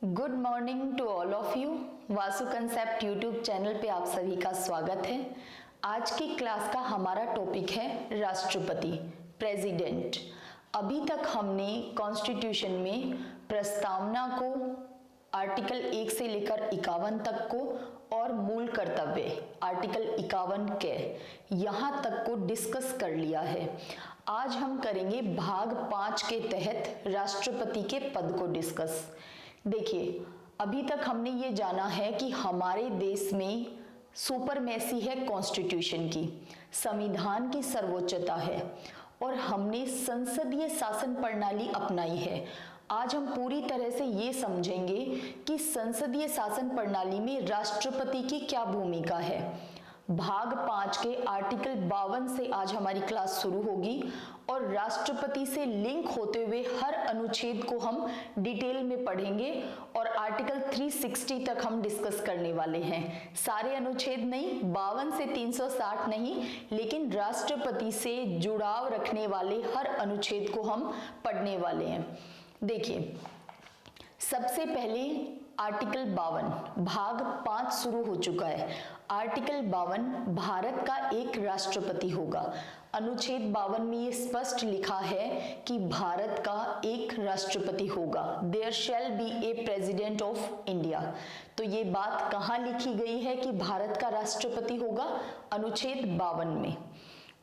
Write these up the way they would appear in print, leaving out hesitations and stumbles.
Good morning to all of you. Vasu concept YouTube channel पे आप सभी का स्वागत है। आज की क्लास का हमारा टॉपिक है राष्ट्रपति, प्रेसिडेंट। अभी तक हमने कॉन्स्टिट्यूशन में प्रस्तावना को आर्टिकल 1 से लेकर 51 तक को और मूल कर्तव्य आर्टिकल 51 के यहाँ तक को डिस्कस कर लिया है। आज हम करेंगे भाग 5 के तहत राष्ट्रपति के पद को डिस्कस। देखिए, अभी तक हमने ये जाना है कि हमारे देश में सुपरमेसी है कॉन्स्टिट्यूशन की, संविधान की सर्वोच्चता है और हमने संसदीय शासन प्रणाली अपनाई है। आज हम पूरी तरह से ये समझेंगे कि संसदीय शासन प्रणाली में राष्ट्रपति की क्या भूमिका है। भाग 5 के आर्टिकल 52 से आज हमारी क्लास शुरू होगी और राष्ट्रपति से लिंक होते हुए हर अनुच्छेद को हम डिटेल में पढ़ेंगे और आर्टिकल 360 तक हम डिस्कस करने वाले हैं। सारे अनुच्छेद नहीं, 52 से 360 नहीं, लेकिन राष्ट्रपति से जुड़ाव रखने वाले हर अनुच्छेद को हम पढ़ने वाले हैं। देखिए, सबसे पहले आर्टिकल 52 भाग 5 शुरू हो चुका है। आर्टिकल 52 भारत का एक राष्ट्रपति होगा। अनुच्छेद 52 में ये स्पष्ट लिखा है कि भारत का एक राष्ट्रपति होगा। There shall be a president of India. तो ये बात कहाँ लिखी गई है कि भारत का राष्ट्रपति होगा? अनुच्छेद 52 में।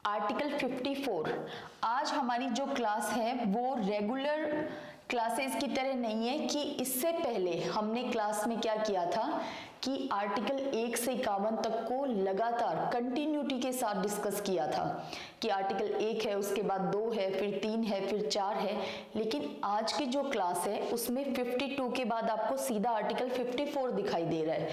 आर्टिकल 54, आज हमारी जो क्लास है वो रेगुलर क्लासेस की तरह नहीं है कि इससे पहले हमने क्लास में क्या किया था कि आर्टिकल 1 से 51 तक को लगातार कंटिन्यूटी के साथ डिस्कस किया था कि आर्टिकल 1 है, उसके बाद 2 है, फिर 3 है, फिर 4 है। लेकिन आज की जो क्लास है उसमें 52 के बाद आपको सीधा आर्टिकल 54 दिखाई दे रहा है,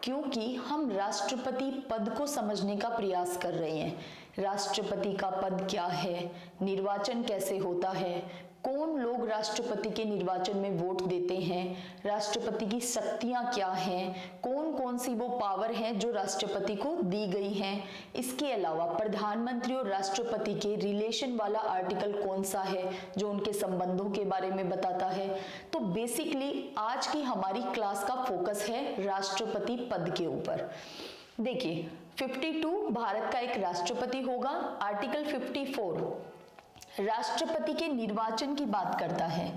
क्योंकि हम राष्ट्रपति पद को समझने का प्रयास कर रहे हैं। राष्ट्रपति का पद क्या है, निर्वाचन कैसे होता है, कौन लोग राष्ट्रपति के निर्वाचन में वोट देते हैं, राष्ट्रपति की शक्तियां क्या हैं, कौन कौन सी वो पावर हैं जो राष्ट्रपति को दी गई हैं। इसके अलावा प्रधानमंत्री और राष्ट्रपति के रिलेशन वाला आर्टिकल कौन सा है जो उनके संबंधों के बारे में बताता है। तो बेसिकली आज की हमारी क्लास का फोकस है राष्ट्रपति पद के ऊपर। देखिए, 52 भारत का एक राष्ट्रपति होगा। आर्टिकल 54 राष्ट्रपति के निर्वाचन की बात करता है।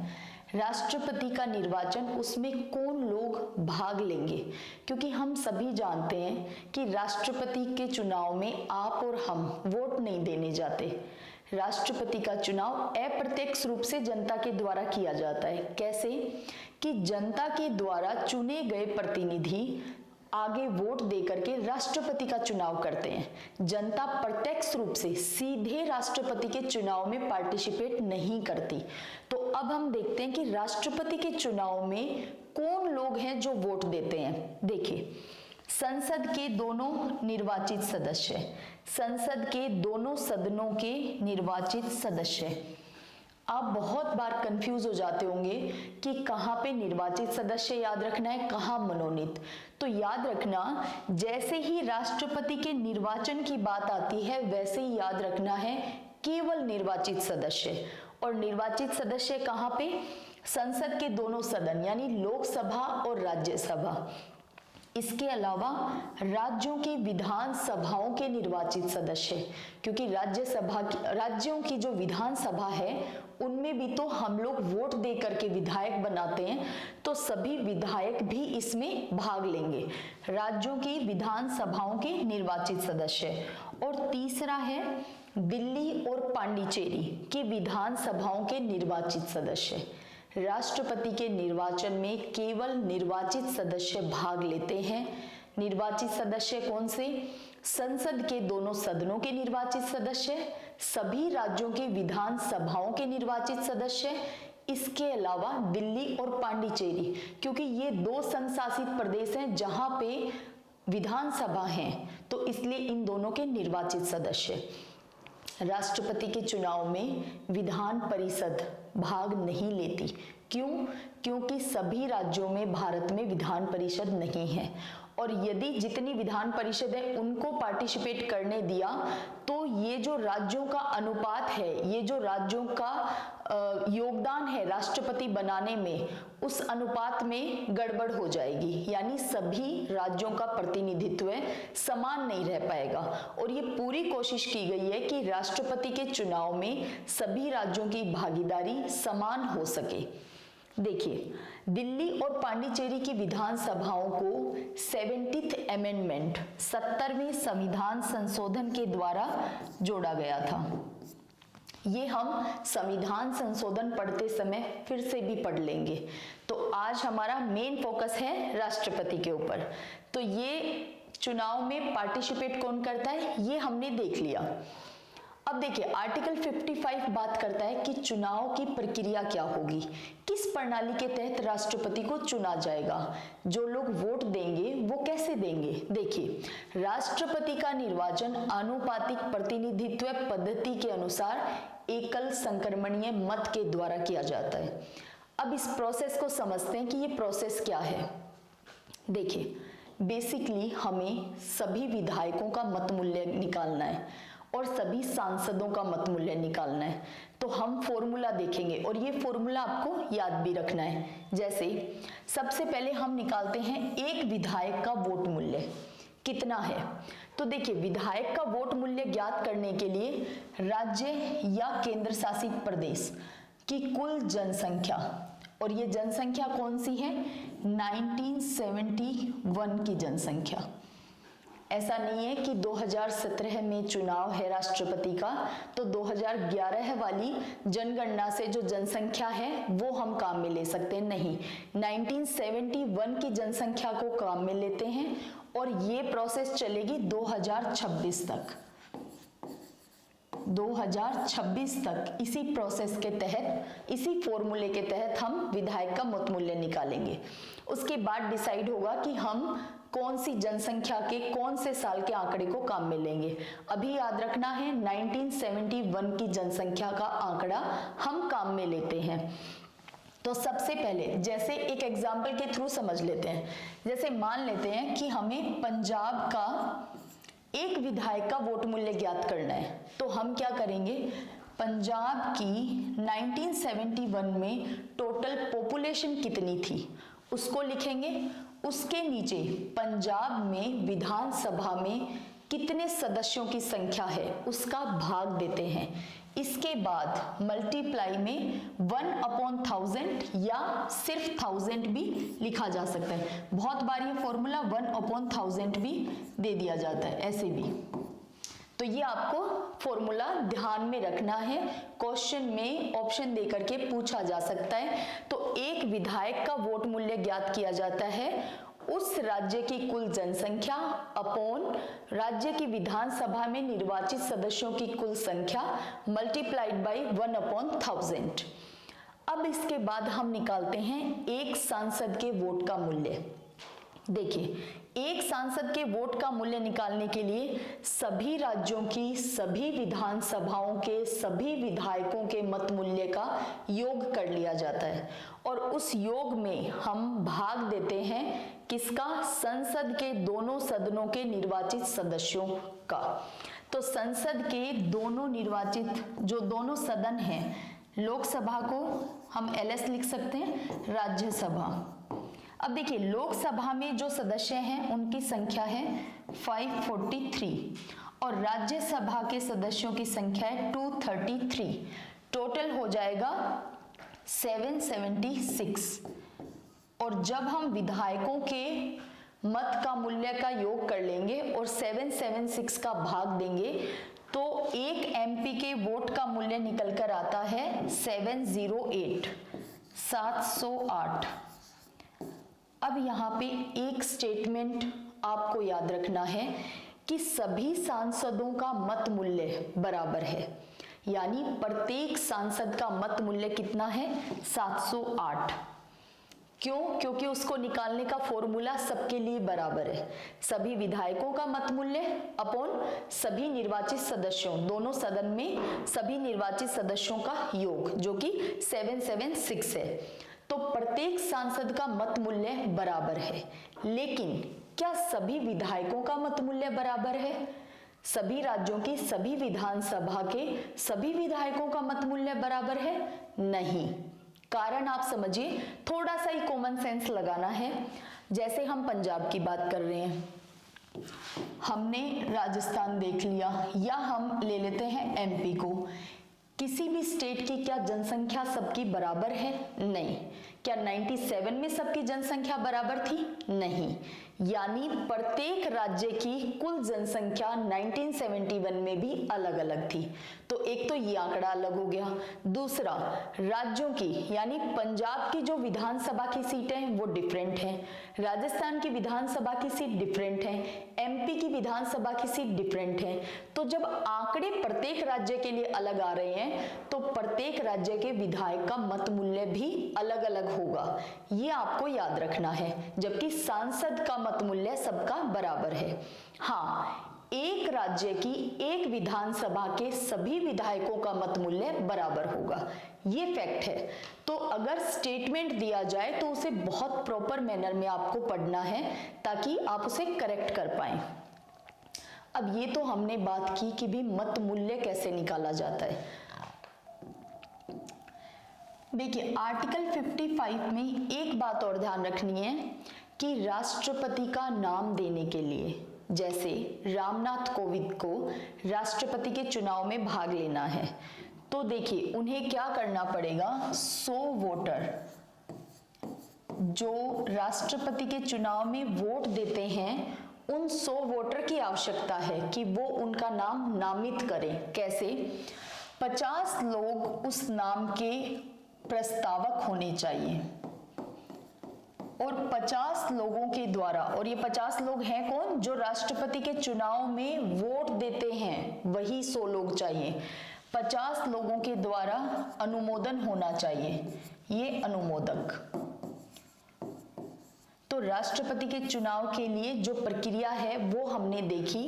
राष्ट्रपति का निर्वाचन, उसमें कौन लोग भाग लेंगे, क्योंकि हम सभी जानते हैं कि राष्ट्रपति के चुनाव में आप और हम वोट नहीं देने जाते। राष्ट्रपति का चुनाव अप्रत्यक्ष रूप से जनता के द्वारा किया जाता है। कैसे? कि जनता के द्वारा चुने गए प्रतिनिधि आगे वोट देकर के राष्ट्रपति का चुनाव करते हैं। जनता प्रत्यक्ष रूप से सीधे राष्ट्रपति के चुनाव में पार्टिसिपेट नहीं करती। तो अब हम देखते हैं कि राष्ट्रपति के चुनाव में कौन लोग हैं जो वोट देते हैं। देखिए, संसद के दोनों निर्वाचित सदस्य, संसद के दोनों सदनों के निर्वाचित सदस्य। आप बहुत बार कंफ्यूज हो जाते होंगे कि कहाँ पे निर्वाचित सदस्य याद रखना है, कहाँ मनोनीत। तो याद रखना, जैसे ही राष्ट्रपति के निर्वाचन की बात आती है वैसे ही याद रखना है केवल निर्वाचित सदस्य। और निर्वाचित सदस्य कहाँ पे? संसद के दोनों सदन यानी लोकसभा और राज्यसभा। इसके अलावा राज्यों की विधान सभाओं के निर्वाचित सदस्य, क्योंकि राज्यों की जो विधान सभा है उनमें भी तो हम लोग वोट दे करके विधायक बनाते हैं, तो सभी विधायक भी इसमें भाग लेंगे। राज्यों की विधान सभाओं के निर्वाचित सदस्य। और तीसरा है दिल्ली और पांडिचेरी की विधान सभाओं के निर्वाचित सदस्य। राष्ट्रपति के निर्वाचन में केवल निर्वाचित सदस्य भाग लेते हैं। निर्वाचित सदस्य कौन से? संसद के दोनों सदनों के निर्वाचित सदस्य, सभी राज्यों की विधान सभाओं के निर्वाचित सदस्य, इसके अलावा दिल्ली और पांडिचेरी, क्योंकि ये 2 संशासित प्रदेश हैं जहां पे विधानसभा है, तो इसलिए इन दोनों के निर्वाचित सदस्य। राष्ट्रपति के चुनाव में विधान परिषद भाग नहीं लेती। क्यों? क्योंकि सभी राज्यों में भारत में विधान परिषद नहीं है, और यदि जितनी विधान परिषद है उनको पार्टिसिपेट करने दिया तो ये जो राज्यों का अनुपात है, ये जो राज्यों का योगदान है राष्ट्रपति बनाने में, उस अनुपात में गड़बड़ हो जाएगी, यानी सभी राज्यों का प्रतिनिधित्व समान नहीं रह पाएगा। और ये पूरी कोशिश की गई है कि राष्ट्रपति के चुनाव में सभी राज्यों की भागीदारी समान हो सके। देखिए, दिल्ली और पांडिचेरी की विधानसभाओं को 70th अमेंडमेंट 70वें संविधान संशोधन के द्वारा जोड़ा गया था। ये हम संविधान संशोधन पढ़ते समय फिर से भी पढ़ लेंगे। तो आज हमारा मेन फोकस है राष्ट्रपति के ऊपर। तो ये चुनाव में पार्टिसिपेट कौन करता है, ये हमने देख लिया। अब देखिए, आर्टिकल 55 बात करता है कि चुनाव की प्रक्रिया क्या होगी, किस प्रणाली के तहत राष्ट्रपति को चुना जाएगा, जो लोग वोट देंगे वो कैसे देंगे। देखिए, राष्ट्रपति का निर्वाचन आनुपातिक प्रतिनिधित्व पद्धति के अनुसार एकल संक्रमणीय मत के द्वारा किया जाता है। अब इस प्रोसेस को समझते हैं कि ये प्रोसेस क्या है। देखिए, बेसिकली हमें सभी विधायकों का मत मूल्य निकालना है और सभी सांसदों का मत मूल्य निकालना है। तो हम फॉर्मूला देखेंगे और ये फॉर्मूला आपको याद भी रखना है। जैसे सबसे पहले हम निकालते हैं एक विधायक का वोट मूल्य कितना है। तो देखिए, विधायक का वोट मूल्य ज्ञात करने के लिए राज्य या केंद्र शासित प्रदेश की कुल जनसंख्या, और ये जनसंख्या कौन सी है, 1971 की जनसंख्या। ऐसा नहीं है कि 2017 में चुनाव है राष्ट्रपति का तो 2011 वाली जनगणना से जो जनसंख्या है वो हम काम में ले सकते हैं, नहीं, 1971 की जनसंख्या को काम में लेते हैं और ये प्रोसेस चलेगी 2026 तक। 2026 तक इसी प्रोसेस के तहत, इसी फॉर्मूले के तहत हम विधायक का मत मूल्य निकालेंगे। उसके बाद डिसाइड होगा कि हम कौन सी जनसंख्या के कौन से साल के आंकड़े को काम में लेंगे। अभी याद रखना है 1971 की जनसंख्या का आंकड़ा हम काम में लेते हैं। तो सबसे पहले जैसे एक एग्जाम्पल के थ्रू समझ लेते हैं। जैसे मान लेते हैं कि हमें पंजाब का एक विधायक का वोट मूल्य ज्ञात करना है। तो हम क्या करेंगे, पंजाब की 1971 में टोटल पॉपुलेशन कितनी थी उसको लिखेंगे। उसके नीचे पंजाब में विधानसभा में कितने सदस्यों की संख्या है उसका भाग देते हैं। इसके बाद मल्टीप्लाई में 1/1000 या सिर्फ 1000 भी लिखा जा सकता है। बहुत बार ये फॉर्मूला 1/1000 भी दे दिया जाता है, ऐसे भी। तो ये आपको फॉर्मूला ध्यान में रखना है, क्वेश्चन में ऑप्शन देकर के पूछा जा सकता है। तो एक विधायक का वोट मूल्य ज्ञात किया जाता है उस राज्य की कुल जनसंख्या अपॉन राज्य की विधानसभा में निर्वाचित सदस्यों की कुल संख्या मल्टीप्लाइड बाय 1/1000। अब इसके बाद हम निकालते हैं एक सांसद के वोट का मूल्य। देखिए, एक सांसद के वोट का मूल्य निकालने के लिए सभी राज्यों की सभी विधानसभाओं के सभी विधायकों के मत मूल्य का योग कर लिया जाता है और उस योग में हम भाग देते हैं किसका, संसद के दोनों सदनों के निर्वाचित सदस्यों का। तो संसद के दोनों निर्वाचित जो दोनों सदन हैं, लोकसभा को हम LS लिख सकते हैं, राज्यसभा। अब देखिए, लोकसभा में जो सदस्य हैं उनकी संख्या है 543 और राज्यसभा के सदस्यों की संख्या है 233। टोटल हो जाएगा 776। और जब हम विधायकों के मत का मूल्य का योग कर लेंगे और 776 का भाग देंगे तो एक MP के वोट का मूल्य निकल कर आता है 708। अब यहाँ पे एक स्टेटमेंट आपको याद रखना है कि सभी सांसदों का मत मूल्य बराबर है, यानी प्रत्येक सांसद का मत मूल्य कितना है, 708। क्यों? क्योंकि उसको निकालने का फॉर्मूला सबके लिए बराबर है। सभी विधायकों का मत मूल्य अपॉन सभी निर्वाचित सदस्यों, दोनों सदन में सभी निर्वाचित सदस्यों का योग, जो कि 776 है। तो प्रत्येक सांसद का मत मूल्य बराबर है, लेकिन क्या सभी विधायकों का मत मूल्य बराबर है? सभी राज्यों की सभी विधानसभा के सभी विधायकों का मत मूल्य बराबर है? नहीं। कारण आप समझिए, थोड़ा सा ही कॉमन सेंस लगाना है। जैसे हम पंजाब की बात कर रहे हैं, हमने राजस्थान देख लिया, या हम ले लेते हैं एमपी को। किसी भी स्टेट की क्या जनसंख्या सबकी बराबर है? नहीं। क्या 97 में सबकी जनसंख्या बराबर थी? नहीं। यानी प्रत्येक राज्य की कुल जनसंख्या 1971 में भी अलग अलग थी। तो एक तो ये आंकड़ा अलग हो गया। दूसरा, राज्यों की यानी पंजाब की जो विधानसभा की सीटें हैं वो डिफरेंट हैं, राजस्थान की विधानसभा की सीट डिफरेंट है, एमपी की विधानसभा की सीट डिफरेंट है। तो जब आंकड़े प्रत्येक राज्य के लिए अलग आ रहे हैं तो प्रत्येक राज्य के विधायक का मत मूल्य भी अलग अलग होगा, ये आपको याद रखना है। जबकि सांसद का मत मूल्य सबका बराबर है। हाँ, एक राज्य की एक विधानसभा के सभी विधायकों का मत मूल्य बराबर होगा, ये फैक्ट है। तो अगर स्टेटमेंट दिया जाए तो उसे बहुत प्रॉपर मैनर में आपको पढ़ना है ताकि आप उसे करेक्ट कर पाएं। अब ये तो हमने बात की कि भी मत मूल्य कैसे निकाला जाता है। देखिए, आर्टिकल 55 में एक बात और ध्यान रखनी है कि राष्ट्रपति का नाम देने के लिए, जैसे रामनाथ कोविंद को राष्ट्रपति के चुनाव में भाग लेना है, तो देखिए उन्हें क्या करना पड़ेगा, 100 वोटर जो राष्ट्रपति के चुनाव में वोट देते हैं, उन 100 वोटर की आवश्यकता है कि वो उनका नाम नामित करें। कैसे? 50 लोग उस नाम के प्रस्तावक होने चाहिए और 50 लोगों के द्वारा, और ये 50 लोग हैं कौन? जो राष्ट्रपति के चुनाव में वोट देते हैं, वही 100 लोग चाहिए। 50 लोगों के द्वारा अनुमोदन होना चाहिए, ये अनुमोदक। तो राष्ट्रपति के चुनाव के लिए जो प्रक्रिया है वो हमने देखी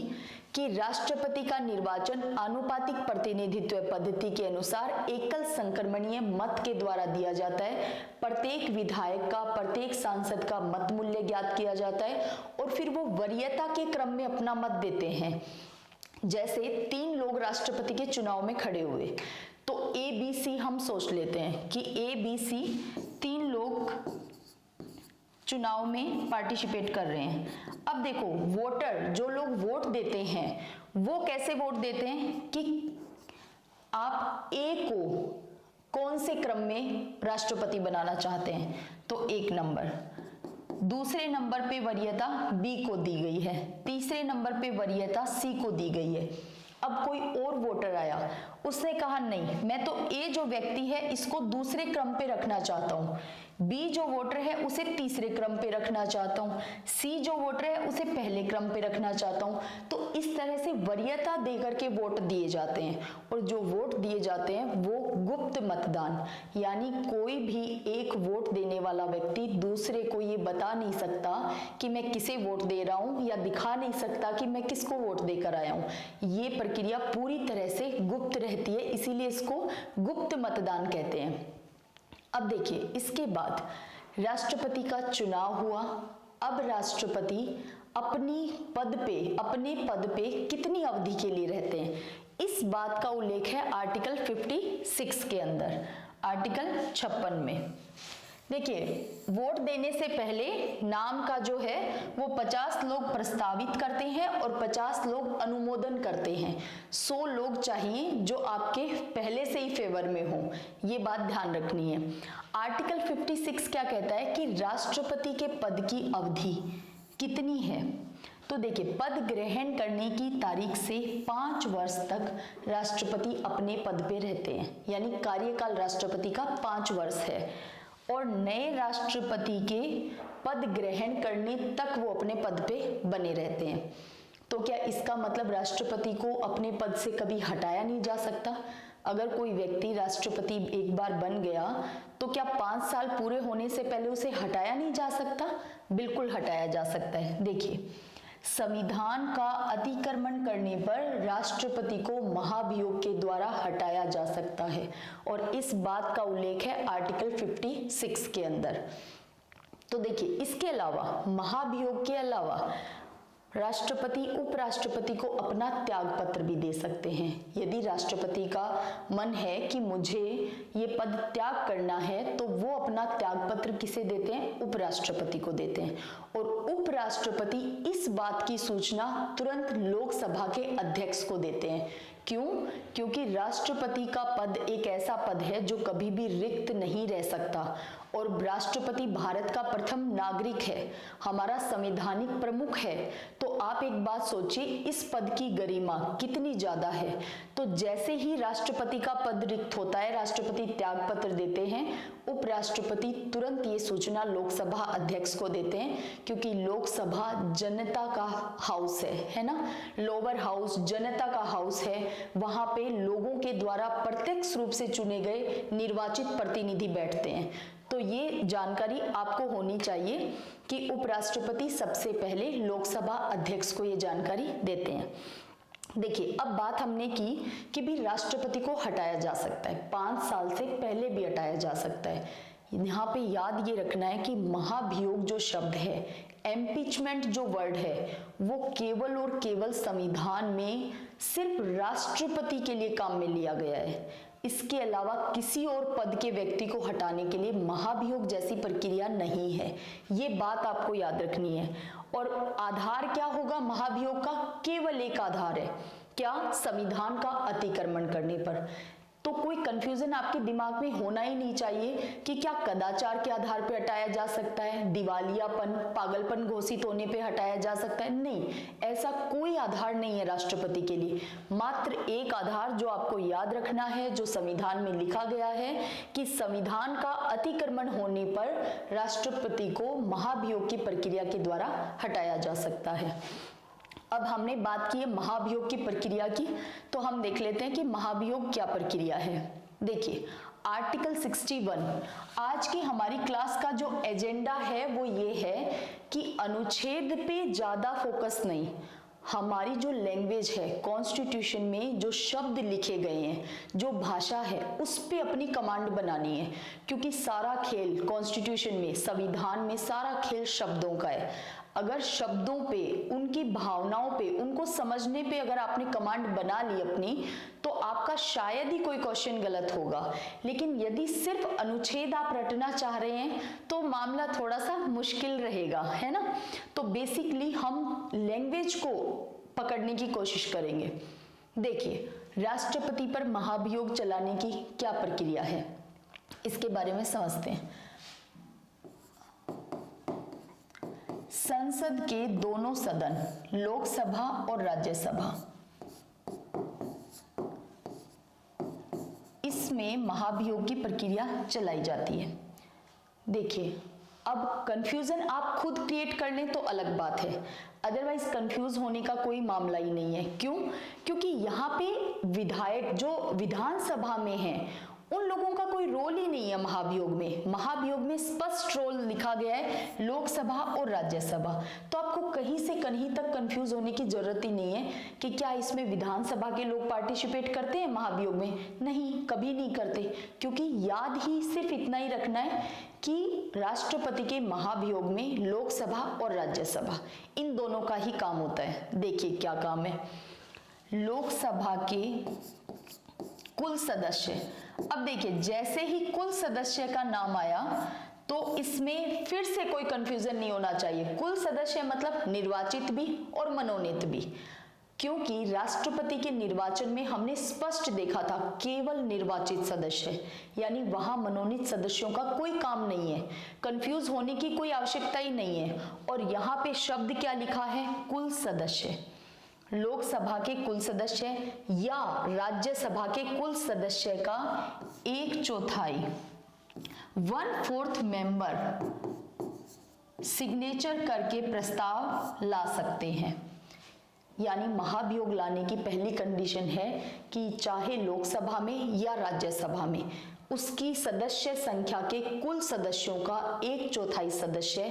कि राष्ट्रपति का निर्वाचन आनुपातिक प्रतिनिधित्व पद्धति के अनुसार एकल संक्रमणीय मत के द्वारा दिया जाता है। प्रत्येक विधायक का, प्रत्येक सांसद का मत मूल्य ज्ञात किया जाता है और फिर वो वरीयता के क्रम में अपना मत देते हैं। जैसे 3 लोग राष्ट्रपति के चुनाव में खड़े हुए, तो ABC हम सोच लेते हैं कि ABC 3 लोग चुनाव में पार्टिसिपेट कर रहे हैं। अब देखो, वोटर जो लोग वोट देते हैं वो कैसे वोट देते हैं कि आप ए को कौन से क्रम में राष्ट्रपति बनाना चाहते हैं, तो 1 नंबर, दूसरे नंबर पे वरीयता बी को दी गई है, तीसरे नंबर पे वरीयता सी को दी गई है। अब कोई और वोटर आया, उसने कहा नहीं, मैं तो ए जो व्यक्ति है इसको दूसरे क्रम पे रखना चाहता हूँ, बी जो वोटर है उसे तीसरे क्रम पे रखना चाहता हूँ, सी जो वोटर है उसे पहले क्रम पे रखना चाहता हूँ। तो इस तरह से वरीयता देकर के वोट दिए जाते हैं और जो वोट दिए जाते हैं वो गुप्त मतदान, यानी कोई भी एक वोट देने वाला व्यक्ति दूसरे को ये बता नहीं सकता कि मैं किसे वोट दे रहा हूँ, या दिखा नहीं सकता कि मैं किसको वोट देकर आया हूँ। ये प्रक्रिया पूरी तरह से गुप्त रहती है, इसीलिए इसको गुप्त मतदान कहते हैं। अब देखिए, इसके बाद राष्ट्रपति का चुनाव हुआ। अब राष्ट्रपति अपने पद पे कितनी अवधि के लिए रहते हैं, इस बात का उल्लेख है आर्टिकल 56 के अंदर, आर्टिकल 56 में। देखिए, वोट देने से पहले नाम का जो है वो 50 लोग प्रस्तावित करते हैं और 50 लोग अनुमोदन करते हैं। 100 लोग चाहिए जो आपके पहले से ही फेवर में हो, ये बात ध्यान रखनी है। आर्टिकल 56 क्या कहता है कि राष्ट्रपति के पद की अवधि कितनी है, तो देखिए, पद ग्रहण करने की तारीख से 5 वर्ष तक राष्ट्रपति अपने पद पे रहते हैं, यानी कार्यकाल राष्ट्रपति का 5 वर्ष है और नए राष्ट्रपति के पद ग्रहण करने तक वो अपने पद पे बने रहते हैं। तो क्या इसका मतलब राष्ट्रपति को अपने पद से कभी हटाया नहीं जा सकता? अगर कोई व्यक्ति राष्ट्रपति एक बार बन गया तो क्या 5 साल पूरे होने से पहले उसे हटाया नहीं जा सकता? बिल्कुल हटाया जा सकता है। देखिए, संविधान का अतिक्रमण करने पर राष्ट्रपति को महाभियोग के द्वारा हटाया जा सकता है और इस बात का उल्लेख है आर्टिकल 56 के अंदर। तो देखिए, इसके अलावा, महाभियोग के अलावा राष्ट्रपति उपराष्ट्रपति को अपना त्याग पत्र भी दे सकते हैं। यदि राष्ट्रपति का मन है कि मुझे ये पद त्याग करना है तो वो अपना त्याग पत्र किसे देते हैं? उपराष्ट्रपति को देते हैं। और उपराष्ट्रपति इस बात की सूचना तुरंत लोकसभा के अध्यक्ष को देते हैं। क्यों? क्योंकि राष्ट्रपति का पद एक ऐसा पद है जो कभी भी रिक्त नहीं रह सकता और राष्ट्रपति भारत का प्रथम नागरिक है, हमारा संवैधानिक प्रमुख है। तो आप एक बात सोचिए, इस पद की गरिमा कितनी ज्यादा है। तो जैसे ही राष्ट्रपति का पद रिक्त होता है, राष्ट्रपति त्याग पत्र देते हैं, उपराष्ट्रपति तुरंत ये सूचना लोकसभा अध्यक्ष को देते हैं, क्योंकि लोकसभा जनता का हाउस है ना, लोअर हाउस जनता का हाउस है। वहां पे लोगों के द्वारा प्रत्यक्ष रूप से चुने गए निर्वाचित प्रतिनिधि बैठते हैं। तो ये जानकारी आपको होनी चाहिए कि उपराष्ट्रपति सबसे पहले लोकसभा अध्यक्ष को ये जानकारी देते हैं। देखिए, अब बात हमने की कि भी राष्ट्रपति को हटाया जा सकता है, 5 साल से पहले भी हटाया जा सकता है। यहाँ पे याद ये रखना है कि महाभियोग जो शब्द है, एम्पीचमेंट जो वर्ड है, वो केवल और केवल संविधान में सिर्फ राष्ट्रपति के लिए काम में लिया गया है। इसके अलावा किसी और पद के व्यक्ति को हटाने के लिए महाभियोग जैसी प्रक्रिया नहीं है। ये बात आपको याद रखनी है। और आधार क्या होगा महाभियोग का? केवल एक आधार है, क्या? संविधान का अतिक्रमण करने पर। तो कोई कंफ्यूजन आपके दिमाग में होना ही नहीं चाहिए कि क्या कदाचार के आधार पर हटाया जा सकता है, दिवालियापन, पागलपन घोषित होने पे हटाया जा सकता है। नहीं, ऐसा कोई आधार नहीं है राष्ट्रपति के लिए। मात्र एक आधार जो आपको याद रखना है, जो संविधान में लिखा गया है कि संविधान का अतिक्रमण होने पर राष्ट्रपति को महाभियोग की प्रक्रिया के द्वारा हटाया जा सकता है। अब हमने बात की है महाभियोग की प्रक्रिया की, तो हम देख लेते हैं कि महाभियोग क्या प्रक्रिया है। देखिए, आर्टिकल 61, आज की हमारी क्लास का जो एजेंडा है वो ये है कि अनुच्छेद पे ज्यादा फोकस नहीं, हमारी जो लैंग्वेज है, कॉन्स्टिट्यूशन में जो शब्द लिखे गए हैं, जो भाषा है, उस पे अपनी कमांड बनानी है। क्योंकि सारा खेल कॉन्स्टिट्यूशन में, संविधान में सारा खेल शब्दों का है। अगर शब्दों पे, उनकी भावनाओं पे, उनको समझने पे अगर आपने कमांड बना ली अपनी, तो आपका शायद ही कोई क्वेश्चन गलत होगा। लेकिन यदि सिर्फ अनुच्छेद आप रटना चाह रहे हैं तो मामला थोड़ा सा मुश्किल रहेगा, है ना। तो बेसिकली हम लैंग्वेज को पकड़ने की कोशिश करेंगे। देखिए, राष्ट्रपति पर महाभियोग चलाने की क्या प्रक्रिया है, इसके बारे में समझते हैं। संसद के दोनों सदन, लोकसभा और राज्यसभा, इसमें महाभियोग की प्रक्रिया चलाई जाती है। देखिए, अब कंफ्यूजन आप खुद क्रिएट कर लें तो अलग बात है, अदरवाइज कंफ्यूज होने का कोई मामला ही नहीं है। क्यों? क्योंकि यहाँ पे विधायक जो विधानसभा में हैं, उन लोगों का कोई रोल ही नहीं है महाभियोग में। महाभियोग में स्पष्ट रोल लिखा गया है लोकसभा और राज्यसभा। तो आपको कहीं से कहीं तक कंफ्यूज होने की जरूरत ही नहीं है कि क्या इसमें विधानसभा के लोग पार्टिसिपेट करते हैं महाभियोग में। नहीं, कभी नहीं करते, क्योंकि याद ही सिर्फ इतना ही रखना है कि राष्ट्रपति के महाभियोग में लोकसभा और राज्यसभा, इन दोनों का ही काम होता है। देखिए क्या काम है। लोकसभा के कुल सदस्य, अब देखिए, जैसे ही कुल सदस्य का नाम आया तो इसमें फिर से कोई कंफ्यूजन नहीं होना चाहिए। कुल सदस्य मतलब निर्वाचित भी और मनोनीत भी, क्योंकि राष्ट्रपति के निर्वाचन में हमने स्पष्ट देखा था केवल निर्वाचित सदस्य, यानी वहां मनोनीत सदस्यों का कोई काम नहीं है। कंफ्यूज होने की कोई आवश्यकता ही नहीं है। और यहाँ पे शब्द क्या लिखा है? कुल सदस्य। लोकसभा के कुल सदस्य या राज्यसभा के कुल सदस्य का 1/4, 1/4 मेंबर सिग्नेचर करके प्रस्ताव ला सकते हैं। यानी महाभियोग लाने की पहली कंडीशन है कि चाहे लोकसभा में या राज्यसभा में, उसकी सदस्य संख्या के कुल सदस्यों का 1/4 सदस्य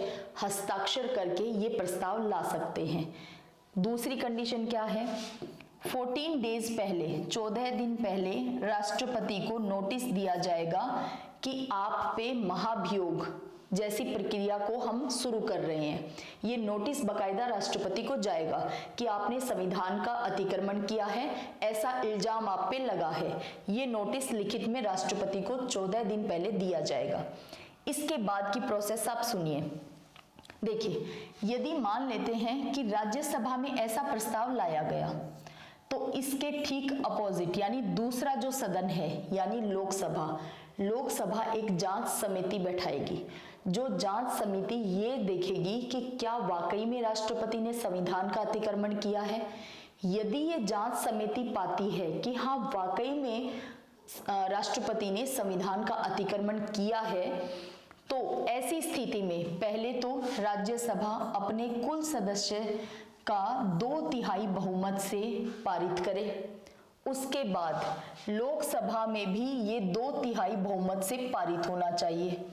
हस्ताक्षर करके ये प्रस्ताव ला सकते हैं। दूसरी कंडीशन क्या है? 14 डेज पहले, 14 दिन पहले राष्ट्रपति को नोटिस दिया जाएगा कि आप पे महाभियोग जैसी प्रक्रिया को हम शुरू कर रहे हैं। ये नोटिस बकायदा राष्ट्रपति को जाएगा कि आपने संविधान का अतिक्रमण किया है, ऐसा इल्जाम आप पे लगा है। ये नोटिस लिखित में राष्ट्रपति को 14 दिन पहले दिया जाएगा। इसके बाद की प्रोसेस आप सुनिए। देखिए, यदि मान लेते हैं कि राज्यसभा में ऐसा प्रस्ताव लाया गया, तो इसके ठीक अपोजिट यानी दूसरा जो सदन है यानी लोकसभा एक जांच समिति बैठाएगी। जो जांच समिति ये देखेगी कि क्या वाकई में राष्ट्रपति ने संविधान का अतिक्रमण किया है। यदि ये जांच समिति पाती है कि हाँ वाकई में राष्ट्रपति ने संविधान का अतिक्रमण किया है, तो ऐसी स्थिति में पहले तो राज्यसभा अपने कुल सदस्य का 2/3 बहुमत से पारित करे। उसके बाद लोकसभा में भी ये 2/3 बहुमत से पारित होना चाहिए।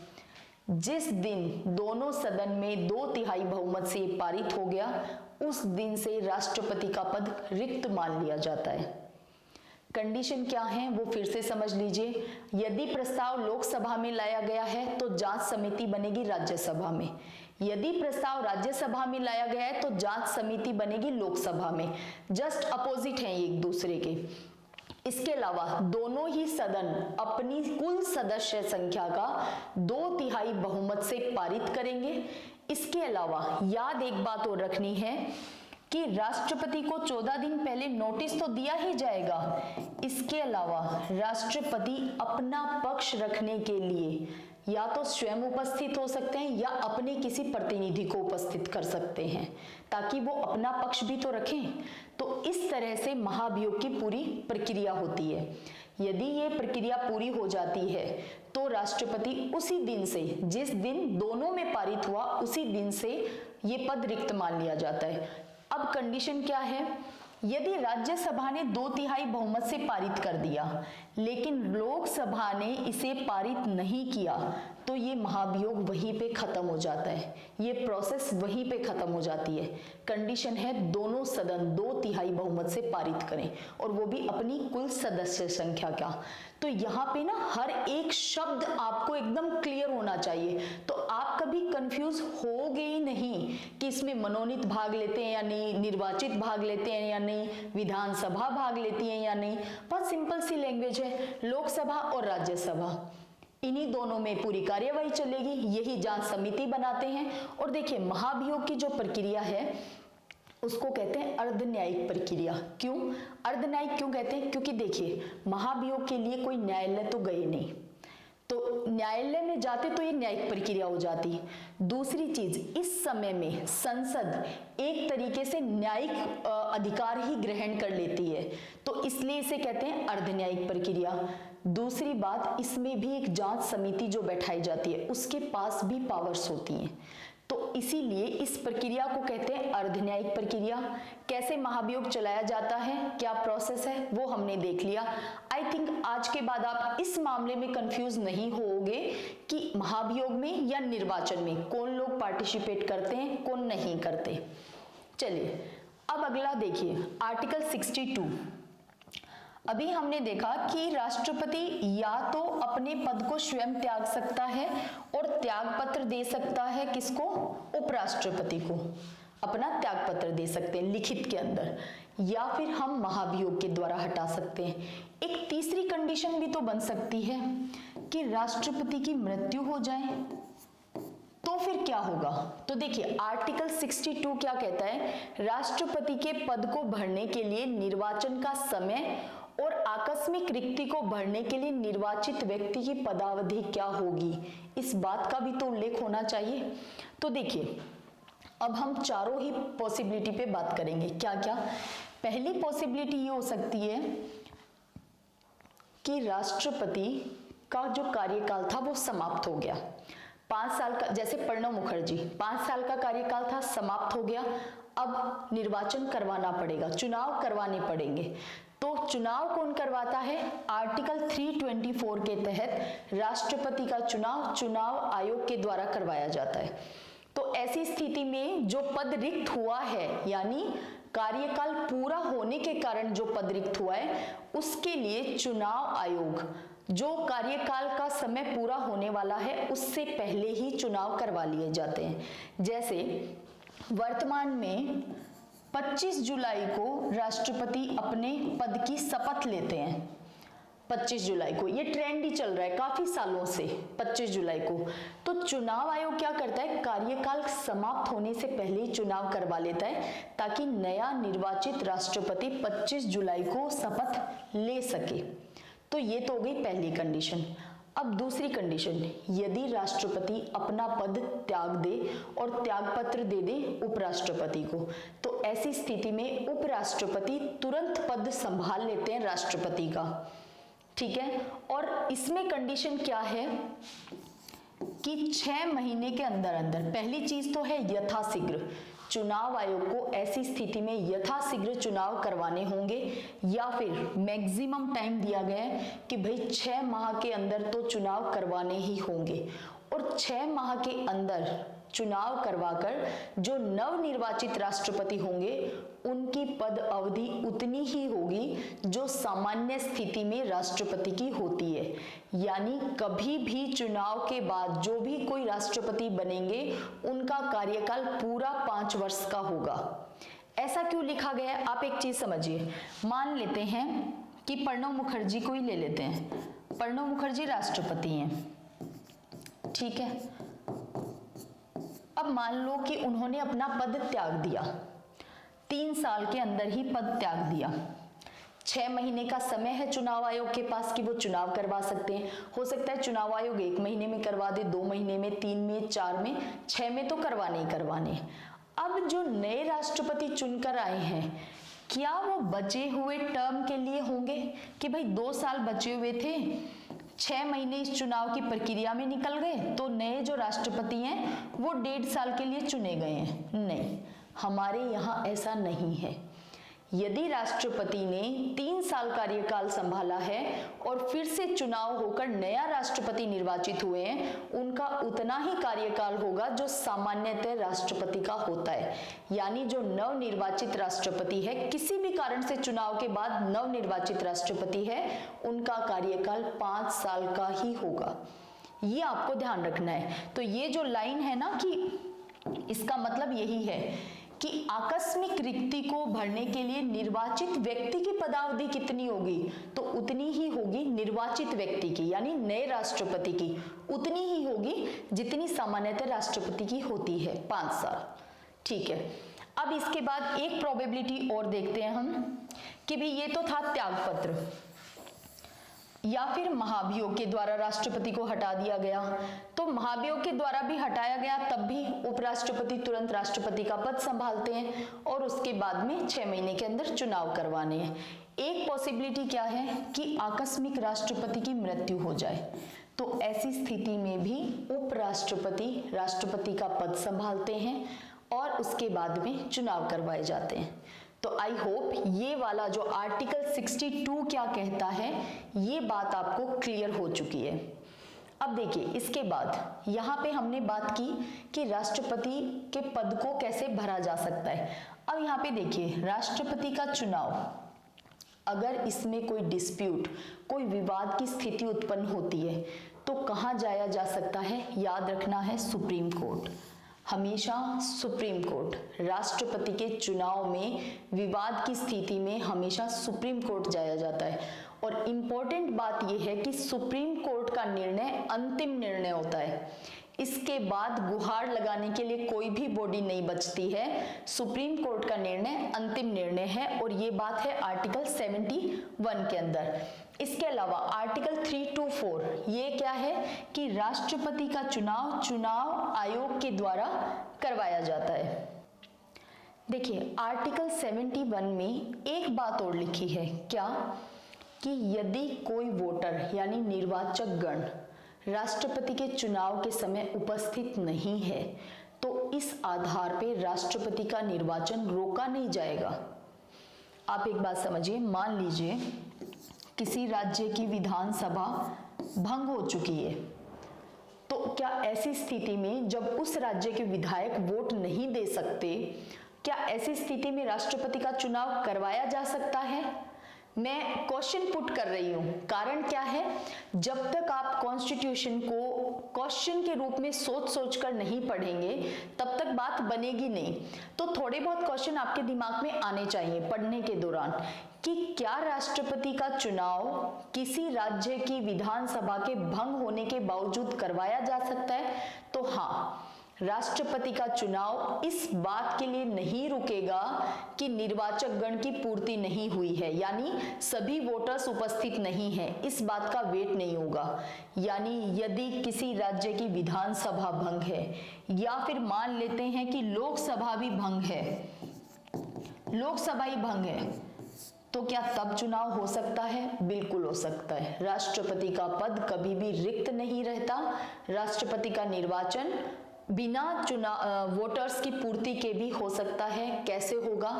जिस दिन दोनों सदन में 2/3 बहुमत से पारित हो गया, उस दिन से राष्ट्रपति का पद रिक्त मान लिया जाता है। कंडीशन क्या है वो फिर से समझ लीजिए। यदि प्रस्ताव लोकसभा में लाया गया है तो जांच समिति बनेगी राज्यसभा में। यदि प्रस्ताव राज्यसभा में लाया गया है तो जांच समिति बनेगी लोकसभा में। जस्ट अपोजिट हैं एक दूसरे के। इसके अलावा दोनों ही सदन अपनी कुल सदस्य संख्या का 2/3 बहुमत से पारित करेंगे। इसके अलावा याद एक बात और रखनी है कि राष्ट्रपति को 14 दिन पहले नोटिस तो दिया ही जाएगा। इसके अलावा राष्ट्रपति अपना पक्ष रखने के लिए या तो स्वयं उपस्थित हो सकते हैं या अपने किसी प्रतिनिधि को उपस्थित कर सकते हैं, ताकि वो अपना पक्ष भी तो रखें। तो इस तरह से महाभियोग की पूरी प्रक्रिया होती है। यदि ये प्रक्रिया पूरी हो जाती है तो राष्ट्रपति उसी दिन से, जिस दिन दोनों में पारित हुआ, उसी दिन से ये पद रिक्त मान लिया जाता है। अब कंडीशन क्या है? यदि राज्यसभा ने 2/3 बहुमत से पारित कर दिया लेकिन लोकसभा ने इसे पारित नहीं किया, तो ये महाभियोग वहीं पे खत्म हो जाता है। ये प्रोसेस वहीं पे खत्म हो जाती है। कंडीशन है दोनों सदन 2/3 बहुमत से पारित करें, और वो भी अपनी कुल सदस्य संख्या का। तो यहाँ पे ना हर एक शब्द आपको एकदम क्लियर होना चाहिए, तो आप कभी कंफ्यूज होगे ही नहीं कि इसमें मनोनीत भाग लेते हैं या नहीं, निर्वाचित भाग लेते हैं या नहीं, विधानसभा भाग लेती है या नहीं। बहुत सिंपल सी लैंग्वेज है। लोकसभा और राज्यसभा, इन्हीं दोनों में पूरी कार्यवाही चलेगी। यही जांच समिति बनाते हैं। और देखिए, महाभियोग की जो प्रक्रिया है उसको कहते हैं अर्धन्यायिक प्रक्रिया। क्यों अर्धन्यायिक क्यों कहते हैं? क्योंकि देखिए, महाभियोग के लिए कोई न्यायालय तो गए नहीं, तो न्यायालय में जाते तो ये न्यायिक प्रक्रिया हो जाती। दूसरी चीज, इस समय में संसद एक तरीके से न्यायिक अधिकार ही ग्रहण कर लेती है, तो इसलिए इसे कहते हैं अर्धन्यायिक प्रक्रिया। दूसरी बात, इसमें भी एक जांच समिति जो बैठाई जाती है उसके पास भी पावर्स होती हैं, तो इसीलिए इस प्रक्रिया को कहते हैं अर्धन्यायिक प्रक्रिया। कैसे महाभियोग चलाया जाता है, क्या प्रोसेस है, वो हमने देख लिया। आई थिंक आज के बाद आप इस मामले में कंफ्यूज नहीं होगे कि महाभियोग में या निर्वाचन में कौन लोग पार्टिसिपेट करते हैं, कौन नहीं करते। चलिए अब अगला देखिए, आर्टिकल 62। अभी हमने देखा कि राष्ट्रपति या तो अपने पद को स्वयं त्याग सकता है और त्याग पत्र दे सकता है। किसको? उपराष्ट्रपति को अपना त्याग पत्र दे सकते हैं लिखित के अंदर, या फिर हम महाभियोग के द्वारा हटा सकते हैं। एक तीसरी कंडीशन भी तो बन सकती है कि राष्ट्रपति की मृत्यु हो जाए, तो फिर क्या होगा? तो देखिए, आर्टिकल 62 क्या कहता है? राष्ट्रपति के पद को भरने के लिए निर्वाचन का समय और आकस्मिक रिक्ति को भरने के लिए निर्वाचित व्यक्ति की पदावधि क्या होगी, इस बात का भी तो उल्लेख होना चाहिए। तो देखिए, अब हम चारों ही पॉसिबिलिटी पे बात करेंगे। क्या क्या? पहली पॉसिबिलिटी ये हो सकती है कि राष्ट्रपति का जो कार्यकाल था वो समाप्त हो गया। 5 साल का, जैसे प्रणब मुखर्जी 5 साल का कार्यकाल था, समाप्त हो गया। अब निर्वाचन करवाना पड़ेगा, चुनाव करवाने पड़ेंगे। तो चुनाव कौन करवाता है? आर्टिकल 324 के तहत राष्ट्रपति का चुनाव आयोग के द्वारा करवाया जाता है। तो ऐसी स्थिति में जो पद रिक्त हुआ है, यानी कार्यकाल पूरा होने के कारण जो पद रिक्त हुआ है, उसके लिए चुनाव आयोग जो कार्यकाल का समय पूरा होने वाला है उससे पहले ही चुनाव करवा लिए जाते हैं। जैसे वर्तमान में 25 जुलाई को राष्ट्रपति अपने पद की शपथ लेते हैं। 25 जुलाई को, ये ट्रेंड ही चल रहा है काफी सालों से 25 जुलाई को। तो चुनाव आयोग क्या करता है, कार्यकाल समाप्त होने से पहले ही चुनाव करवा लेता है ताकि नया निर्वाचित राष्ट्रपति 25 जुलाई को शपथ ले सके। तो ये तो हो गई पहली कंडीशन। अब दूसरी कंडीशन, यदि राष्ट्रपति अपना पद त्याग दे और त्यागपत्र दे दे उपराष्ट्रपति को, तो ऐसी स्थिति में उपराष्ट्रपति तुरंत पद संभाल लेते हैं राष्ट्रपति का। ठीक है, और इसमें कंडीशन क्या है कि 6 महीने के अंदर अंदर, पहली चीज तो है यथाशीघ्र, चुनाव आयोग को ऐसी स्थिति में यथाशीघ्र चुनाव करवाने होंगे, या फिर मैक्सिमम टाइम दिया गया है कि भाई 6 माह के अंदर तो चुनाव करवाने ही होंगे। और 6 माह के अंदर चुनाव करवाकर जो नवनिर्वाचित राष्ट्रपति होंगे उनकी पद अवधि उतनी ही होगी जो सामान्य स्थिति में राष्ट्रपति की होती है। यानी कभी भी चुनाव के बाद जो भी कोई राष्ट्रपति बनेंगे उनका कार्यकाल पूरा 5 वर्ष का होगा। ऐसा क्यों लिखा गया है, आप एक चीज समझिए। मान लेते हैं कि प्रणब मुखर्जी को ही ले लेते हैं। प्रणब मुखर्जी राष्ट्रपति हैं, ठीक है। अब मान लो कि उन्होंने अपना पद त्याग दिया, 3 साल के अंदर ही पद त्याग दिया। 6 महीने का समय है चुनाव आयोग के पास कि वो चुनाव करवा सकते हैं। हो सकता है चुनाव आयोग 1 महीने में करवा दे, 2 महीने में, 3 में, 4 में, 6 में तो करवाने ही करवाने। अब जो नए राष्ट्रपति चुनकर आए हैं, क्या वो बचे हुए टर्म के लिए होंगे कि भाई 2 साल बचे हुए थे, 6 महीने इस चुनाव की प्रक्रिया में निकल गए, तो नए जो राष्ट्रपति हैं वो 1.5 साल के लिए चुने गए हैं? नहीं, हमारे यहाँ ऐसा नहीं है। यदि राष्ट्रपति ने 3 साल कार्यकाल संभाला है और फिर से चुनाव होकर नया राष्ट्रपति निर्वाचित हुए हैं, उनका उतना ही कार्यकाल होगा जो सामान्यतः राष्ट्रपति का होता है। यानी जो नवनिर्वाचित राष्ट्रपति है, किसी भी कारण से चुनाव के बाद नवनिर्वाचित राष्ट्रपति है, उनका कार्यकाल 5 साल का ही होगा। ये आपको ध्यान रखना है। तो ये जो लाइन है ना, कि इसका मतलब यही है कि आकस्मिक रिक्ति को भरने के लिए निर्वाचित व्यक्ति की पदावधि कितनी होगी, तो उतनी ही होगी निर्वाचित व्यक्ति की, यानी नए राष्ट्रपति की उतनी ही होगी जितनी सामान्यतः राष्ट्रपति की होती है, 5 साल। ठीक है, अब इसके बाद एक प्रोबेबिलिटी और देखते हैं हम कि भाई ये तो था त्यागपत्र या फिर महाभियोग के द्वारा राष्ट्रपति को हटा दिया गया। तो महाभियोग के द्वारा भी हटाया गया तब भी उपराष्ट्रपति तुरंत राष्ट्रपति का पद संभालते हैं और उसके बाद में 6 महीने के अंदर चुनाव करवाने हैं। एक पॉसिबिलिटी क्या है कि आकस्मिक राष्ट्रपति की मृत्यु हो जाए, तो ऐसी स्थिति में भी उपराष्ट्रपति राष्ट्रपति का पद संभालते हैं और उसके बाद में चुनाव करवाए जाते हैं। तो आई होप ये वाला जो आर्टिकल 62 क्या कहता है, ये बात आपको क्लियर हो चुकी है। अब देखिए, इसके बाद यहाँ पे हमने बात की कि राष्ट्रपति के पद को कैसे भरा जा सकता है। अब यहाँ पे देखिए, राष्ट्रपति का चुनाव अगर इसमें कोई डिस्प्यूट, कोई विवाद की स्थिति उत्पन्न होती है, तो कहाँ जाया जा सकता है? याद रखना है, सुप्रीम कोर्ट। हमेशा सुप्रीम कोर्ट, राष्ट्रपति के चुनाव में विवाद की स्थिति में हमेशा सुप्रीम कोर्ट जाया जाता है। और इम्पोर्टेंट बात यह है कि सुप्रीम कोर्ट का निर्णय अंतिम निर्णय होता है। इसके बाद गुहार लगाने के लिए कोई भी बॉडी नहीं बचती है। सुप्रीम कोर्ट का निर्णय अंतिम निर्णय है और ये बात है आर्टिकल 71 के अंदर। इसके अलावा आर्टिकल 324 ये क्या है कि राष्ट्रपति का चुनाव आयोग के द्वारा करवाया जाता है। देखिए, आर्टिकल 71 में एक बात और लिखी है, क्या कि यदि कोई वोटर यानी निर्वाचक गण राष्ट्रपति के चुनाव के समय उपस्थित नहीं है, तो इस आधार पर राष्ट्रपति का निर्वाचन रोका नहीं जाएगा। आप एक बात समझिए, मान लीजिए किसी राज्य की विधानसभा भंग हो चुकी है, तो क्या ऐसी स्थिति में जब उस राज्य के विधायक वोट नहीं दे सकते, क्या ऐसी स्थिति में राष्ट्रपति का चुनाव करवाया जा सकता है? मैं क्वेश्चन पुट कर रही हूं। कारण क्या है, जब तक आप कॉन्स्टिट्यूशन को क्वेश्चन के रूप में सोच सोच कर नहीं पढ़ेंगे तब तक बात बनेगी नहीं। तो थोड़े बहुत क्वेश्चन आपके दिमाग में आने चाहिए पढ़ने के दौरान कि क्या राष्ट्रपति का चुनाव किसी राज्य की विधानसभा के भंग होने के बावजूद करवाया जा सकता है। तो हाँ, राष्ट्रपति का चुनाव इस बात के लिए नहीं रुकेगा कि निर्वाचक गण की पूर्ति नहीं हुई है, यानी सभी वोटर्स उपस्थित नहीं हैं, इस बात का वेट नहीं होगा। यानी यदि किसी राज्य की विधानसभा भंग है या फिर मान लेते हैं कि लोकसभा भी भंग है, लोकसभा ही भंग है, तो क्या तब चुनाव हो सकता है? बिल्कुल हो सकता है। राष्ट्रपति का पद कभी भी रिक्त नहीं रहता। राष्ट्रपति का निर्वाचन बिना वोटर्स की पूर्ति के भी हो सकता है। कैसे होगा?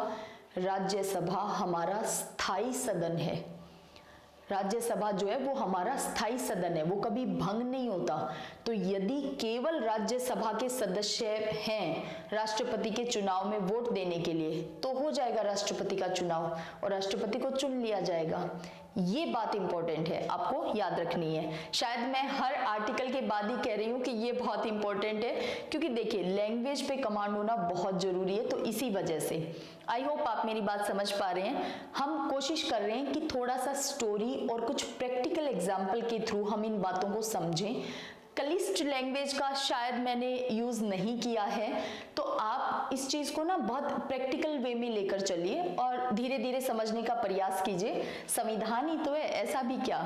राज्यसभा हमारा स्थायी सदन है। राज्यसभा जो है वो हमारा स्थायी सदन है, वो कभी भंग नहीं होता। तो यदि केवल राज्यसभा के सदस्य हैं राष्ट्रपति के चुनाव में वोट देने के लिए, तो हो जाएगा राष्ट्रपति का चुनाव और राष्ट्रपति को चुन लिया जाएगा। ये बात इंपॉर्टेंट है, आपको याद रखनी है। शायद मैं हर आर्टिकल के बाद ही कह रही हूँ कि ये बहुत इंपॉर्टेंट है, क्योंकि देखिए लैंग्वेज पे कमांड होना बहुत जरूरी है। तो इसी वजह से आई होप आप मेरी बात समझ पा रहे हैं। हम कोशिश कर रहे हैं कि थोड़ा सा स्टोरी और कुछ प्रैक्टिकल एग्जाम्पल के थ्रू हम इन बातों को समझें। क्लिष्ट लैंग्वेज का शायद मैंने यूज नहीं किया है, तो आप इस चीज को ना बहुत प्रैक्टिकल वे में लेकर चलिए और धीरे धीरे समझने का प्रयास कीजिए। संविधान ही तो है, ऐसा भी क्या।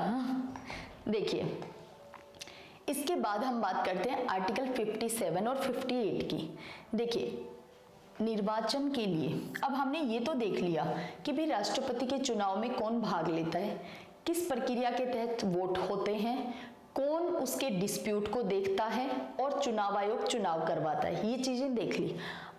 देखिए, इसके बाद हम बात करते हैं आर्टिकल 57 और 58 की। देखिए, निर्वाचन के लिए अब हमने ये तो देख लिया कि भाई राष्ट्रपति के चुनाव में कौन भाग लेता है, किस प्रक्रिया के तहत वोट होते हैं, कौन उसके डिस्प्यूट को देखता है और चुनाव आयोग चुनाव करवाता है। ये चीजें देख ली।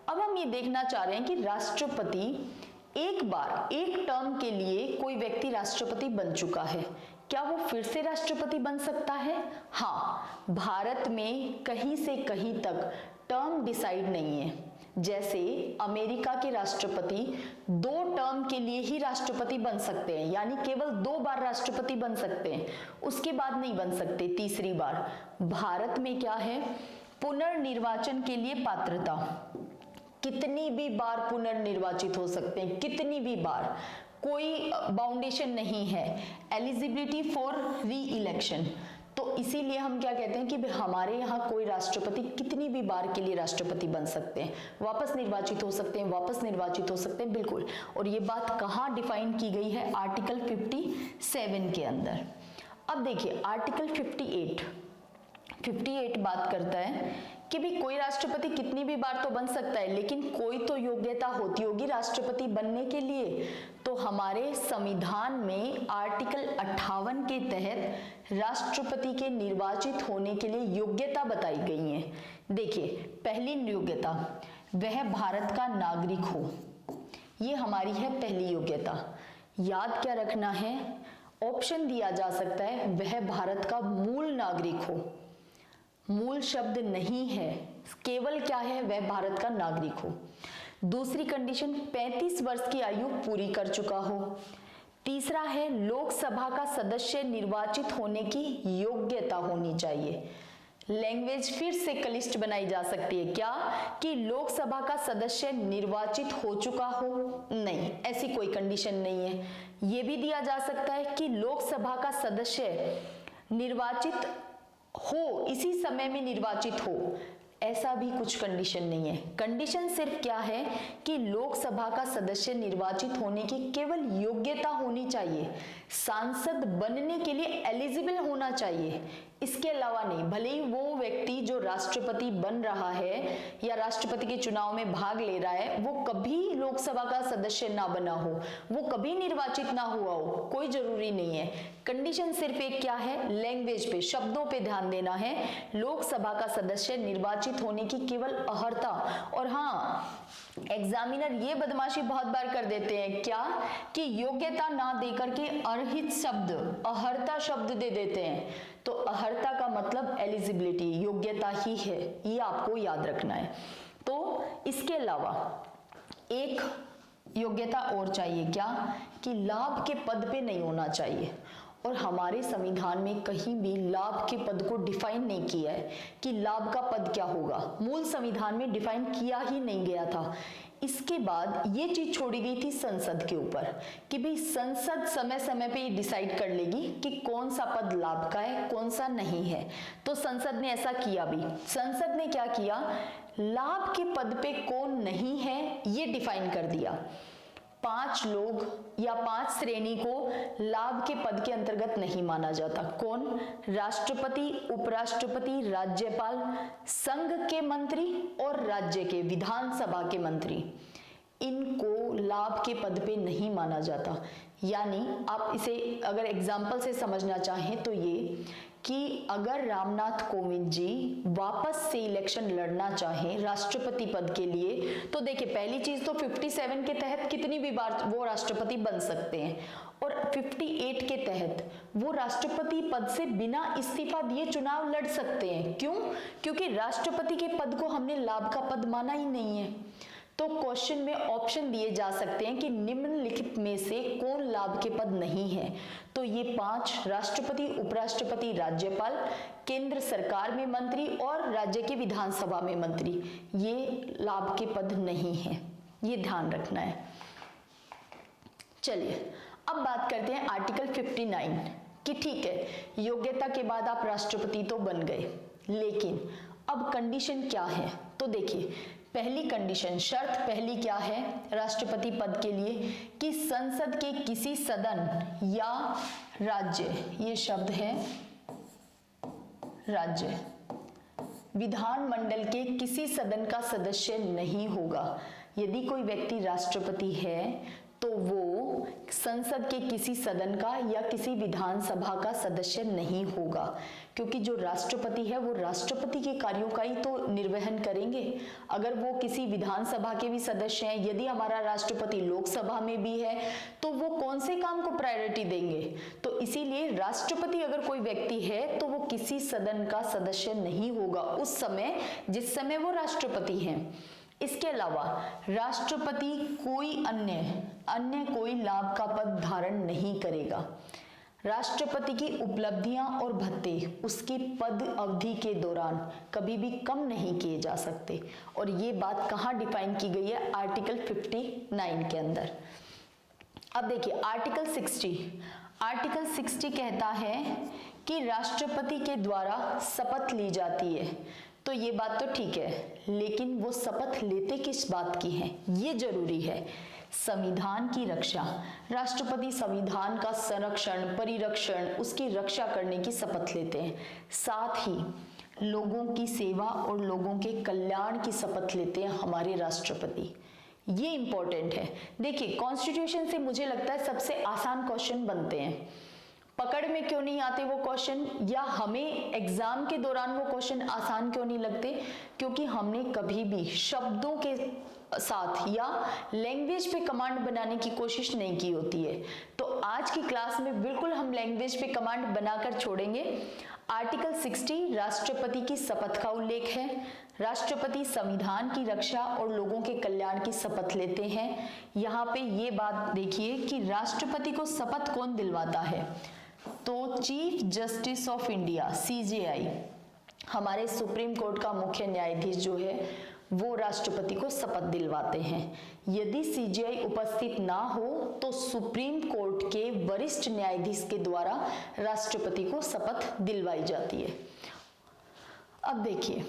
अब हम ये देखना चाह रहे हैं कि राष्ट्रपति एक बार एक टर्म के लिए कोई व्यक्ति राष्ट्रपति बन चुका है, क्या वो फिर से राष्ट्रपति बन सकता है? हाँ, भारत में कहीं से कहीं तक टर्म डिसाइड नहीं है। जैसे अमेरिका के राष्ट्रपति 2 टर्म के लिए ही राष्ट्रपति बन सकते हैं, यानी केवल 2 बार राष्ट्रपति बन सकते हैं, उसके बाद नहीं बन सकते तीसरी बार। भारत में क्या है, पुनर्निर्वाचन के लिए पात्रता, कितनी भी बार पुनर्निर्वाचित हो सकते हैं, कितनी भी बार, कोई बाउंडेशन नहीं है। एलिजिबिलिटी फॉर री इलेक्शन, तो इसीलिए हम क्या कहते हैं कि हमारे यहाँ कोई राष्ट्रपति कितनी भी बार के लिए राष्ट्रपति बन सकते हैं, वापस निर्वाचित हो सकते हैं, वापस निर्वाचित हो सकते हैं, बिल्कुल। और ये बात कहाँ डिफाइन की गई है? आर्टिकल 57 के अंदर। अब देखिए आर्टिकल 58 बात करता है कि भी कोई राष्ट्रपति कितनी भी बार तो बन सकता है, लेकिन कोई तो योग्यता होती होगी राष्ट्रपति बनने के लिए। तो हमारे संविधान में आर्टिकल 58 के तहत राष्ट्रपति के निर्वाचित होने के लिए योग्यता बताई गई है। देखिए, पहली योग्यता, वह भारत का नागरिक हो। ये हमारी है पहली योग्यता। याद क्या रखना है? ऑप्शन दिया जा सकता है, वह भारत का मूल नागरिक हो। मूल शब्द नहीं है, केवल क्या है, वह भारत का नागरिक हो। दूसरी कंडीशन, 35 वर्ष की आयु पूरी कर चुका हो। तीसरा है, लोकसभा का सदस्य निर्वाचित होने की योग्यता होनी चाहिए। लैंग्वेज फिर से क्लिष्ट बनाई जा सकती है, क्या कि लोकसभा का सदस्य निर्वाचित हो चुका हो? नहीं, ऐसी कोई कंडीशन नहीं है। यह भी दिया जा सकता है कि लोकसभा का सदस्य निर्वाचित हो, इसी समय में निर्वाचित हो, ऐसा भी कुछ कंडीशन नहीं है। कंडीशन सिर्फ क्या है कि लोकसभा का सदस्य निर्वाचित होने की केवल योग्यता होनी चाहिए, सांसद बनने के लिए एलिजिबल होना चाहिए, इसके अलावा नहीं। भले ही वो व्यक्ति जो राष्ट्रपति बन रहा है या राष्ट्रपति के चुनाव में भाग ले रहा है वो कभी लोकसभा का सदस्य ना बना हो, वो कभी निर्वाचित ना हुआ हो, कोई जरूरी नहीं है। कंडीशन सिर्फ एक क्या है, लैंग्वेज पे, शब्दों पे ध्यान देना है। लोकसभा का सदस्य निर्वाचित होने की केवल अर्हता। और हाँ, एग्जामिनर ये बदमाशी बहुत बार कर देते हैं, क्या कि योग्यता ना देकर के अर्हित शब्द, अर्हता शब्द दे देते हैं। तो अर्हता का मतलब एलिजिबिलिटी, योग्यता ही है, ये आपको याद रखना है। तो इसके अलावा एक योग्यता और चाहिए, क्या कि लाभ के पद पे नहीं होना चाहिए। और हमारे संविधान में कहीं भी लाभ के पद को डिफाइन नहीं किया है कि लाभ का पद क्या होगा, मूल संविधान में डिफाइन किया ही नहीं गया था। इसके बाद ये चीज छोड़ी गई थी संसद के ऊपर कि भाई संसद समय समय पे ये डिसाइड कर लेगी कि कौन सा पद लाभ का है, कौन सा नहीं है। तो संसद ने ऐसा किया भी। संसद ने क्या किया, लाभ के पद पे कौन नहीं है ये डिफाइन कर दिया। 5 लोग या 5 श्रेणी को लाभ के पद के अंतर्गत नहीं माना जाता। कौन? राष्ट्रपति, उपराष्ट्रपति, राज्यपाल, संघ के मंत्री और राज्य के विधानसभा के मंत्री, इनको लाभ के पद पे नहीं माना जाता। यानी आप इसे अगर एग्जाम्पल से समझना चाहें तो ये कि अगर रामनाथ कोविंद जी वापस से इलेक्शन लड़ना चाहें राष्ट्रपति पद के लिए, तो देखिए पहली चीज तो 57 के तहत कितनी भी बार वो राष्ट्रपति बन सकते हैं, और 58 के तहत वो राष्ट्रपति पद से बिना इस्तीफा दिए चुनाव लड़ सकते हैं। क्यों? क्योंकि राष्ट्रपति के पद को हमने लाभ का पद माना ही नहीं है। तो क्वेश्चन में ऑप्शन दिए जा सकते हैं कि निम्नलिखित में से कौन लाभ के पद नहीं है। तो ये 5 राष्ट्रपति, उपराष्ट्रपति, राज्यपाल, केंद्र सरकार में मंत्री और राज्य के विधानसभा में मंत्री, ये लाभ के पद नहीं है, ये ध्यान रखना है। चलिए अब बात करते हैं आर्टिकल 59 कि ठीक है योग्यता के बाद आप राष्ट्रपति तो बन गए, लेकिन अब कंडीशन क्या है। तो देखिए पहली कंडीशन, शर्त पहली क्या है राष्ट्रपति पद के लिए कि संसद के किसी सदन या राज्य, ये शब्द है राज्य, विधानमंडल के किसी सदन का सदस्य नहीं होगा। यदि कोई व्यक्ति राष्ट्रपति है तो वो संसद के किसी सदन का या किसी विधानसभा का सदस्य नहीं होगा, क्योंकि जो राष्ट्रपति है वो राष्ट्रपति के कार्यों का ही तो निर्वहन करेंगे। अगर वो किसी विधानसभा के भी सदस्य हैं, यदि हमारा राष्ट्रपति लोकसभा में भी है, तो वो कौन से काम को प्रायोरिटी देंगे। तो इसीलिए राष्ट्रपति अगर कोई व्यक्ति है तो वो किसी सदन का सदस्य नहीं होगा उस समय जिस समय वो राष्ट्रपति हैं। इसके अलावा राष्ट्रपति कोई अन्य कोई लाभ का पद धारण नहीं करेगा। राष्ट्रपति की उपलब्धियां और भत्ते उसकी पद अवधि के दौरान कभी भी कम नहीं किए जा सकते। और ये बात कहाँ डिफाइन की गई है? आर्टिकल 59 के अंदर। अब देखिए आर्टिकल 60 कहता है कि राष्ट्रपति के द्वारा शपथ ली जाती है। तो ये बात तो ठीक है, लेकिन वो शपथ लेते किस बात की है ये जरूरी है। संविधान की रक्षा, राष्ट्रपति संविधान का संरक्षण, परिरक्षण, उसकी रक्षा करने की शपथ लेते हैं। साथ ही लोगों की सेवा और लोगों के कल्याण की शपथ लेते हैं हमारे राष्ट्रपति। ये इंपॉर्टेंट है। देखिए कॉन्स्टिट्यूशन से मुझे लगता है सबसे आसान क्वेश्चन बनते हैं। पकड़ में क्यों नहीं आते वो क्वेश्चन, या हमें एग्जाम के दौरान वो क्वेश्चन आसान क्यों नहीं लगते? क्योंकि हमने कभी भी शब्दों के साथ या लैंग्वेज पे कमांड बनाने की कोशिश नहीं की होती है। तो आज की क्लास में बिल्कुल हम लैंग्वेज पे कमांड बनाकर छोड़ेंगे। आर्टिकल 60 राष्ट्रपति की शपथ का उल्लेख है। राष्ट्रपति संविधान की रक्षा और लोगों के कल्याण की शपथ लेते हैं। यहाँ पे ये बात देखिए कि राष्ट्रपति को शपथ कौन दिलवाता है? तो chief justice of India CJI, हमारे सुप्रीम कोर्ट का मुख्य न्यायाधीश जो है वो राष्ट्रपति को शपथ दिलवाते हैं। यदि CJI उपस्थित ना हो तो सुप्रीम कोर्ट के वरिष्ठ न्यायाधीश के द्वारा राष्ट्रपति को शपथ दिलवाई जाती है। अब देखिए,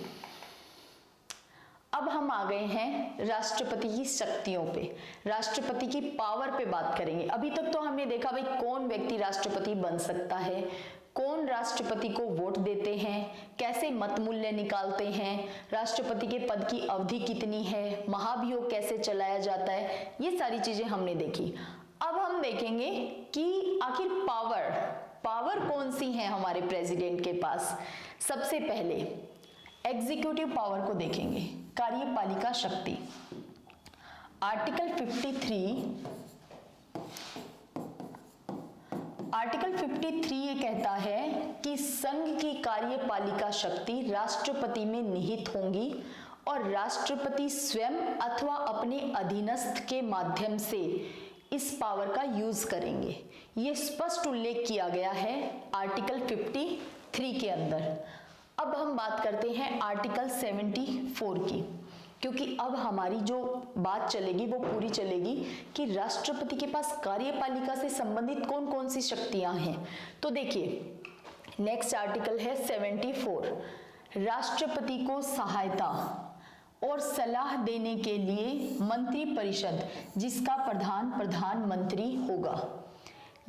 अब हम आ गए हैं राष्ट्रपति की शक्तियों पे, राष्ट्रपति की पावर पे बात करेंगे। अभी तक तो हमने देखा भाई कौन व्यक्ति राष्ट्रपति बन सकता है, कौन राष्ट्रपति को वोट देते हैं, कैसे मत मूल्य निकालते हैं, राष्ट्रपति के पद की अवधि कितनी है, महाभियोग कैसे चलाया जाता है, ये सारी चीजें हमने देखी। अब हम देखेंगे कि आखिर पावर कौन सी है हमारे प्रेसिडेंट के पास। सबसे पहले एग्जीक्यूटिव पावर को देखेंगे, कार्यपालिका शक्ति। आर्टिकल 53 ये कहता है कि संघ की कार्यपालिका शक्ति राष्ट्रपति में निहित होंगी और राष्ट्रपति स्वयं अथवा अपने अधीनस्थ के माध्यम से इस पावर का यूज करेंगे। ये स्पष्ट उल्लेख किया गया है आर्टिकल 53 के अंदर। अब हम बात करते हैं आर्टिकल 74 की, क्योंकि अब हमारी जो बात चलेगी वो पूरी चलेगी कि राष्ट्रपति के पास कार्यपालिका से संबंधित कौन कौन सी शक्तियां हैं। तो देखिए, नेक्स्ट आर्टिकल है 74। राष्ट्रपति को सहायता और सलाह देने के लिए मंत्री परिषद, जिसका प्रधान प्रधानमंत्री होगा।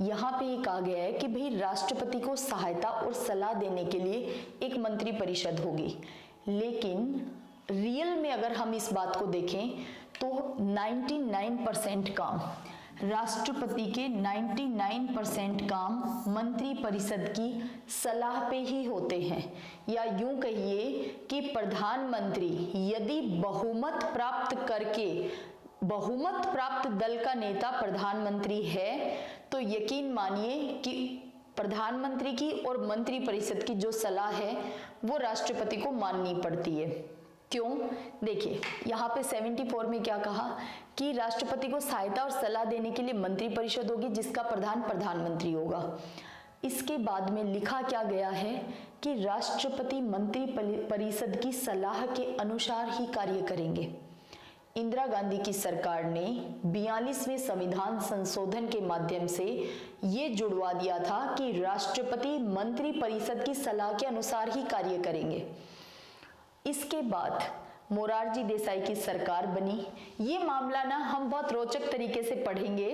यहाँ पे एक आ गया है कि भाई राष्ट्रपति को सहायता और सलाह देने के लिए एक मंत्री परिषद होगी, लेकिन रियल में अगर हम इस बात को देखें तो 99% काम, राष्ट्रपति के 99% काम मंत्री परिषद की सलाह पे ही होते हैं। या यूं कहिए कि प्रधानमंत्री यदि बहुमत प्राप्त दल का नेता प्रधानमंत्री है तो यकीन मानिए कि प्रधानमंत्री की और मंत्री परिषद की जो सलाह है वो राष्ट्रपति को माननी पड़ती है। क्यों? देखिए, यहाँ पे 74 में क्या कहा कि राष्ट्रपति को सहायता और सलाह देने के लिए मंत्री परिषद होगी, जिसका प्रधान प्रधानमंत्री होगा। इसके बाद में लिखा क्या गया है कि राष्ट्रपति मंत्री परिषद की सलाह के अनुसार ही कार्य करेंगे। इंदिरा गांधी की सरकार ने 42वें संविधान संशोधन के माध्यम से ये जुड़वा दिया था कि राष्ट्रपति मंत्री परिषद की सलाह के अनुसार ही कार्य करेंगे। इसके बाद मोरारजी देसाई की सरकार बनी। ये मामला ना हम बहुत रोचक तरीके से पढ़ेंगे।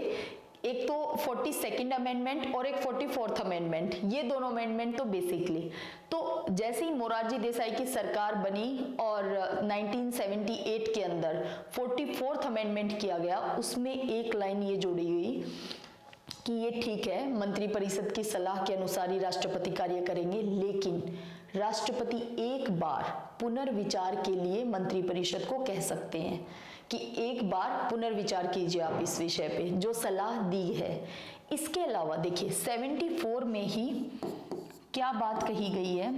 एक तो 42nd अमेंडमेंट और एक 44th अमेंडमेंट, ये दोनों अमेंडमेंट तो बेसिकली, तो जैसे ही मोरारजी देसाई की सरकार बनी और 1978 के अंदर 44th अमेंडमेंट किया गया, उसमें एक लाइन ये जोड़ी हुई कि ये ठीक है, मंत्री परिषद की सलाह के अनुसार ही राष्ट्रपति कार्य करेंगे, लेकिन राष्ट्रपति एक बार पुनर्विचार के लिए मंत्री परिषद को कह सकते हैं कि एक बार पुनर्विचार कीजिए आप इस विषय पे जो सलाह दी है। इसके अलावा देखिए 74 में ही क्या बात कही गई है